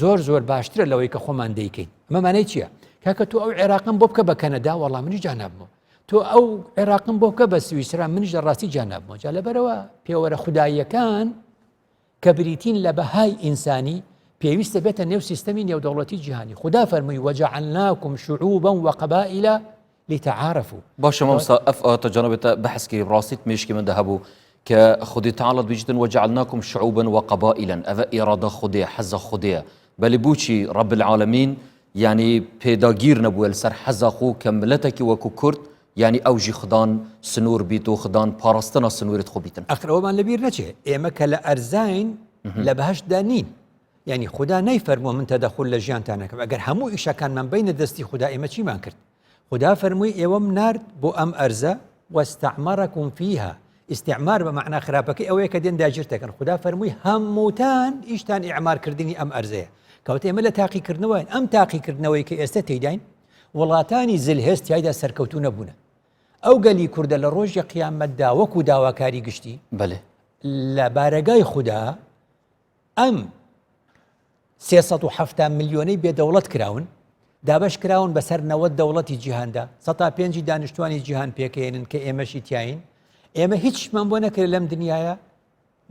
زۆر باشترە لەوەی کە خۆمان دەیکەین ئەمەمانەی چییە کاکە تۆ ئەو عێراقم بۆ بکە بە کەنەدا وەڵام منی جانابمەوە تۆ ئەو عێراقم بۆ بکە بە سویسرا منیش دەڕاستی جانابمەوە جا لەبەرەوە پێوەرە خوداییەکان کە بریتین لە بەهای ئینسانی پێویستە بێتە نێو سیستەمی نێودەوڵەتی جیهانی خدا فەرمووی وەجەعەلناکم شعوبا وقبائل لتعارفوا باشە مامۆستا ئەف تەجانبێتە بەحثکەی ڕاستیت مێشکی من دەهەبوو کە خودی تعاڵت بیجتن وەجەعەلناکم شعوبا وقبائلا ئەvە ئێرادە خودێ حەزە خودەیە بەلی بوچی رب العالمین یعنی پێداگیر نەبووە لەسەر حەزە خۆ کە ملەتێکی وەکو کورد یعنی ئەوژی خدان سنوور بیت و خدان پاراستنە سنوورت خۆ بیتن ئەخرەوەمان لەبیر نەچێ ئێمە کە لە ئەرزاین لە بەهەشتدا نین یعنی خدا نەیفەرمووە من تەدەخل لە ژیانتان نەکەم ئەگەر هەموو ئیشەکانمان بینە دەستی خدا ئێمە چیمان کرد خدا فەرمووی ئێوەم نارد بۆ ئەم ئەرزە واستعمركم فيها استعمار بمعنى خراپەکەی ئەوەیە کە دێن داگیرتەکەن خدا فەرمووی هەمووتان ئیشتان ئیعمارکردنی ئەم ئەرزەیە کەواتە ئێمە لە تاقیکردنەوەی ئەم تاقیکردنەوەی کە ئێستا تێداین وڵاتانی زلهێز تیایدا سەرکەوتوو نەبوونە ئەو گەلی کووردە لە ڕۆژی قیامەتدا وەکو داواکاری گشتی لە بارەگای خدا ئەم 370 ملیۆنەی بێدەوڵەت کراون دابش کراون بەسەر 90 دەوڵەتی جیهاندا 105 دانیشتوانی جیهان پێکەێنن کە ئێمەشی تیاین ئێمە هیچمان بۆ نەکرد لەم دنیاە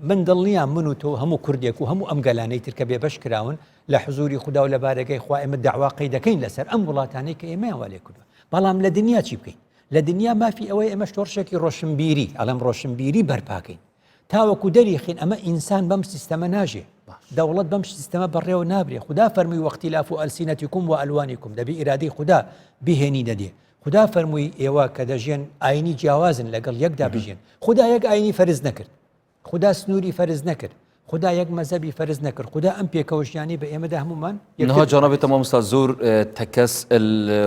من دڵنیام من و تۆ هەموو کوردێک و هەموو ئەم گەلانەی تر کە بێبەش کراون لە حزوری خدا و لە بارەگەی خوا ئێمە داواقەی دەکەین لەسەر ئەم وڵاتانەی کە ئێمەیان والێ کردووە بەڵام لە دنیا چی بکەین لە دنیا مافی ئەوەی ئەمە شتۆرشێکی ڕۆشنبیری ئەڵەم ڕۆشنبیری بەرپاکەین تاوەکو دەریخین ئەمە ئینسان بەم سیستەمە ناژێ دەوڵەت بەم سیستەمە بەڕێوە نابرێ خدا فەرمووی واختلاف ئەلسینەتیکم و ئەلوانیکم دەبێ ئیرادەی خدا بهێنی دەدێ خدا فەرمووی ئێوە کە دەژێن ئاینی جیاوازن لەگەڵ یەکدا بژێن خدا یەک ئاینی فەرز نەکرد خدا سنووری فەرز نەکرد خدا یەک مەزەبی فەرز نەکرد خدا ئەم پێکەوەژیانی بە ئێمەدا هەمومان نها جانبێتە مامۆستا زۆر تەکەس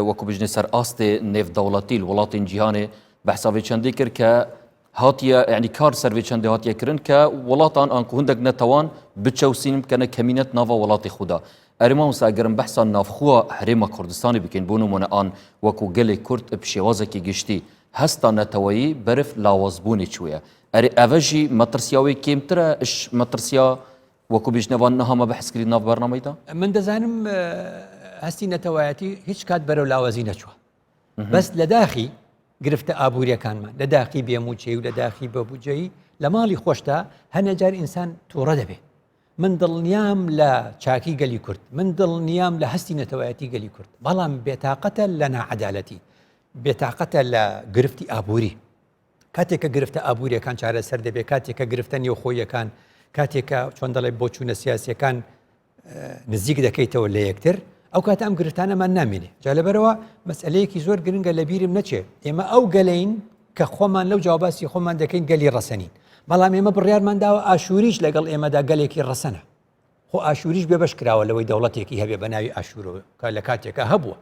وەکو بژنێ سەر ئاستێ نێودەوڵەتی وڵاتین جیهانێ بەحسابێ چەندی کرد کە هاتیە یعنی کار سەروێ چەندێ هاتیە کردن کە وڵاتان ئەنکو هەندێک نەتەوان بچەوسین بکەنە کەمینەت ناوا وڵاتی خوددا ئەریما وساگەرم بەحسان نافخوا هەرێمە کوردستانی بکەین بۆ نمونە ئان وەکو گەلێک کورد پشێوازێکی گشتی هەستا نەتەوەیی بەرف لاوازبوونی چوویە ئەرێ ئەڤەژی مەترسیاوی کێمترە ئش مەترسیا وەکو بژنەوان نەهامە بەحسکردی ناو بەرنامەیدا من دەزانم هەستی نەتەوایەتی هیچ کات بەرەو لاوازی نەچووە بەس لە داخی گرفتە ئابوووریەکانمان لە داخی بێموچەی و لە داخی بەبوجەی لە ماڵی خۆشتا هەنەجار ئینسان تووڕە دەبێت من دڵنیام لە چاکی گەلی کورد من دڵنیام لە هەستی نەتەوایەتی گەلی کورد بەڵام بێتاقەتە لە ناعەدالەتی بێتاقەتە لە گرفتی ئابووری کاتێککە گرفتە ئابوووریەکان چارەسەر دەبێت کاتێککە گرفتە نێوخۆیەکان کاتێکە چۆن دەڵێ بۆ چوونە سیاسیەکان نزیک دەکەیتەوە لە یەکتر ئەو کاتە ئەم گرفتانەمان نامێنێ جا لەبەرەوە مەسئلەیەکی زۆر گرنگە لە بیرم نەچێ ئێمە ئەو گەلەین کە خۆمان لەو جواباسی خۆمان دەکەین گەلی ڕەسەنین بەڵام ئێمە بڕیارمانداوە ئاشوریش لەگەڵ ئێمەدا گەلێکی ڕەسەنە خۆ ئاشوریش بێبەش کراوە لەوەی دەوڵەتێکی هەبێ بە ناوی ئاشورەوە کە لە کاتێکە هەبووە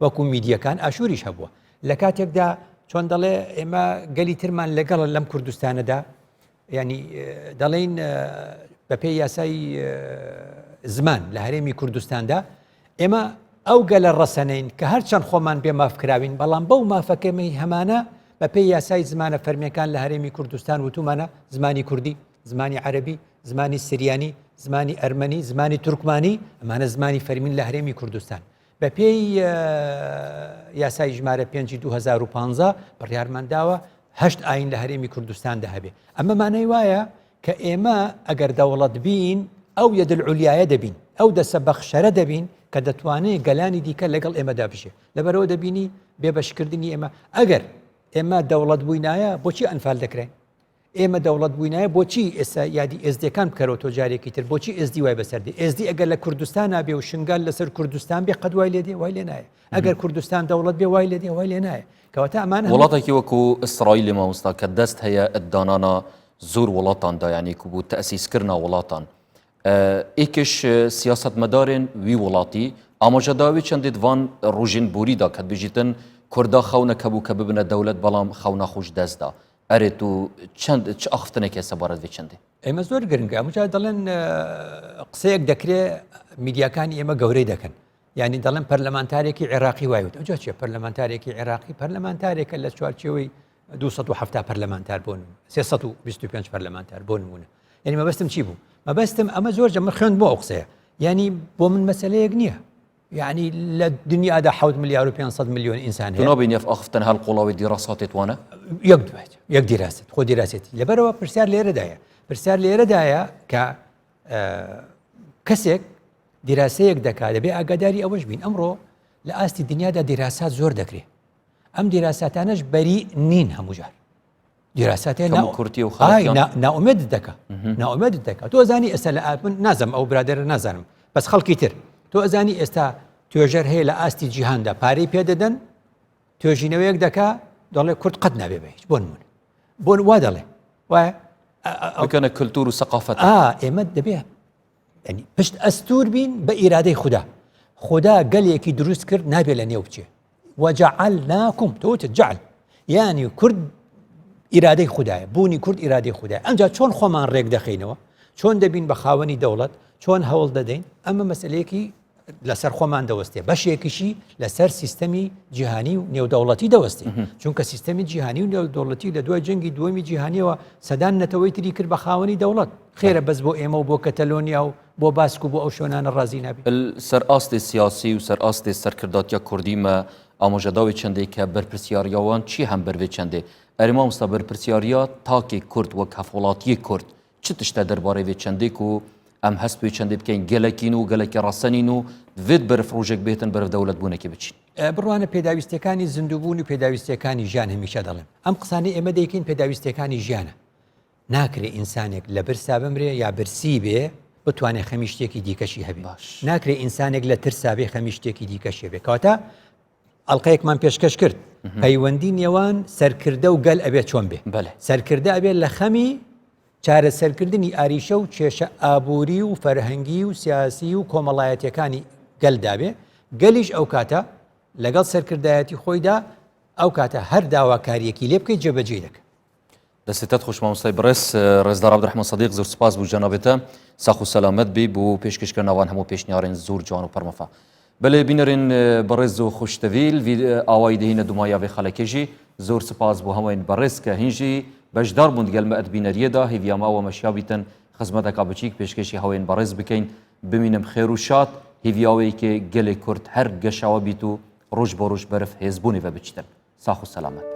وەکو میدیەکان ئاشوریش هەبووە لە کاتێکدا چۆن دەڵێ ئێمە گەلی ترمان لەگەڵ لەم کوردستانەدا ینی دەڵێن بەپێی یاسای زمان لە هەرێمی کوردستاندا ئێمە ئەو گەلە ڕەسەنین کە هەرچەند خۆمان بێ مافکراوین بەڵام بەو مافەکەمەی هەمانە بەپێی یاسای زمانە فەرمیەکان لە هەرێمی کوردستان وتومانە زمانی کوردی زمانی عەرەبی زمانی سریانی زمانی ئەرمەنی زمانی تورکمانی ئەمانە زمانی فەرمین لە هەرێمی کوردستان بەپێی یاسای ژمارە 5 2015 بڕیارمانداوە 8 ئاین لە هەرێمی کوردستاندا هەبێ ئەمە مانای وایە کە ئێمە ئەگەر دەوڵەت بین ئەو یەدڵعولیایە دەبین ئەو دەسە بەخشەرە دەبین کە دەتوانێت گەلانی دیکە لەگەڵ ئێمەدا بشێ لەبەرەوە دەبینی بێبەشکردنی ئێمە ئەگەر ئێمە دەوڵەت بووینایە بۆچی ئەنفال دەکرێن ئێمە دەوڵەت بووینایە بۆچی ئێستا یادی ئێزدەکان بکەرەوە تۆ جارێکی تر بۆچی ئێزدی وای بەسەردی ئێزدی ئەگەر لە کوردستان نابێ و شنگال لەسەر کوردستان بێ قەت وای لێ دێ وای لێ نایە ئەگەر کوردستان دەوڵەت بێ وای لێ دێ وای لێ نایە کەواتە ئەمان وڵاتێکی وەکو ئیسرائیل مامۆستا کە دەست هەیە ئەدانانە زۆر وڵاتاندا یعنی کو بوو تەسیسکردنا وڵاتان ئێکش سیاستمەدارên وی وڵاتی ئاماژەداوی چەندێ دوان ڕژین بوریدا کە بژیتن کوردا خەونە کەبوو کە ببنە دەولەت بەڵام خەونە خۆش دەستدا ئەرێت و چەند چ ئەخفتنێکی سەبارەت بێ چەندێ ئێمە زۆر گرنگە ئەمجا دەڵێن قسەیەک دەکرێت میدیاکانی ئێمە گەورەی دەکەن یعنی دەڵێن پەرلەمانتارێکی عێراقی وایوت ئەوجا چێ پەرلەمانتارێکی عێراقی پەرلەمانتارێکە لە چوارچێوەی 270 پەرلەمانتار بۆ 325 پەرلەمانتار بۆ نمونە یعنی مەبەستم چی بوو مەبەستم ئەمە زۆر جەمە خوێند بۆ ئەو قسەیە یعنی بۆ من مەسەلەیەک نییە يعني للدنيا 7 مليار و500 مليون انسان هي تنابين يف اختن هالقلاوي دراسات وانا يك دراسه خو دراستي لبروا برسال ليره دايا ك كسك دراسەیەک دەکات دەبێ ئاگاداری ئەوەش بین ئەمڕۆ لە ئاستی دنیادا دراسات زۆر دەکرێت ئەم دراساتانەش بەری نین هەموو جار دراساتێ ناومێد دەکات تۆ زانی ئێستا لە من نازم ئەو برادەرە نازانم بەس خەڵکی تر تۆ ئەزانی ئێستا توێژەر هەیە لە ئاستی جیهاندا پارەی پێدەدەن توێژینەوەیەک دەکا دەڵێ کورد قەت نابێ بە هیچ بۆ نمونە بۆ وا دەڵێ وایە بکەنە کلتور و سەقافەت ئێمە دەبێ يعني پشت ئەستور بین بە ئیرادەی خدا گەلێکی دروست کرد نابێ لە نێو بچێ وجعلناكم تۆتە جعل یعنی کورد ئیرادەی خوددایە بوونی کورد ئیرادەی خوددایە ئەمجا چۆن خۆمان ڕێک دەخینەوە چۆن دەبین بە خاوەنی دەوڵەت چۆن هەوڵ دەدەین ئەمە مەسلەیەکی لەسەر خۆمان دەوەستێ بەشێکیشی لەسەر سیستەمی جیهانی و نێودەوڵەتی دەوەستێ چونکە سیستەمی جیهانی و نێودەوڵەتی لە دوای جەنگی دووەمی جیهانیەوە سەدان نەتەوەی تری کرد بە خاوەنی دەوڵەت خێرە بەس بۆ ئێمە و بۆ کەتەلۆنیا و بۆ باسک و بۆ ئەو شوێنانە ڕازی نابێت سەر ئاستی سیاسی و سەر ئاستی سەرکرداتیا کوردیمە ئاماژەداوی چەندێک کە بەرپرسیاریاوان چی هەم بەروێ چەندێ ئەریما مستا بەرپرسیاریا تاکی کورد وەک هەفوڵاتی کورد چ تشتە دەربارەی وێ چەندێک و ئەم هەست پێی چەندێ بکەین گەلەکین و گەلێکی ڕەسەنین و دوێت بەرف ڕۆژێک بێتن بەرف دەوڵەت بوونێکی بچین بڕوانە پێداویستەکانی زیندووبوون و پێداویستەکانی ژیان هەمیشە دەڵێن ئەم قسانەی ئێمە دەیکەین پێداویستەکانی ژیانە ناکرێ ئینسانێک لە برسا بمرێ یا برسی بێ بتوانێت خەمیشتێکی دیکەشی هەبێ ناکرێ ئینسانێک لە ترسا بێ خەمیشتێکی دیکەشی بێ کەواتە ئەڵقەیەکمان پێشکەش کرد پەیوەندی نێوان سەرکردە و گەل ئەبێ چۆن بێ سەرکردە ئەبێ لە خەمی چارەسەرکردنی ئاریشە و کێشە ئابووری و فەرهەنگی و سیاسی و کۆمەڵایەتیەکانی گەلدابێ گەلیش ئەو کاتە لەگەڵ سەرکردایەتی خۆیدا ئەو کاتە هەر داواکاریەکی لێ بکەیت جێبەجێ دەکە دەستێتت خۆش مامۆستای بەڕێز ڕێزدار عەبدوڕەحمان سەدیق زۆر سپاس بوو جەنابێتە ساخ و سەلامەت بی بۆ پێشکەشکردنەوان هەموو پێشنیارên زۆر جوان و پەرمەفا بەلێ بینەرên بەڕێز و خوشتەویل ئاوای دەهینە دومایاوێ خەڵکێژی زۆر سپاس بۆ هەمووین بەڕێز کە هینژی بەشدار بوون دگەلمە ئەدبینەریەدا هیڤیاماوە مەشیاویتن خزمەتەکا بچیک پێشکەشی هەوێن بەڕێز بکەین بمینم خێر و شاد هیڤیاوەیەکێ گەلێک کورد هەر گەشاوە بیت و ڕۆژ بۆ ڕۆژ بەرف هێزبوونی بە بچتن ساخ و سەلامەت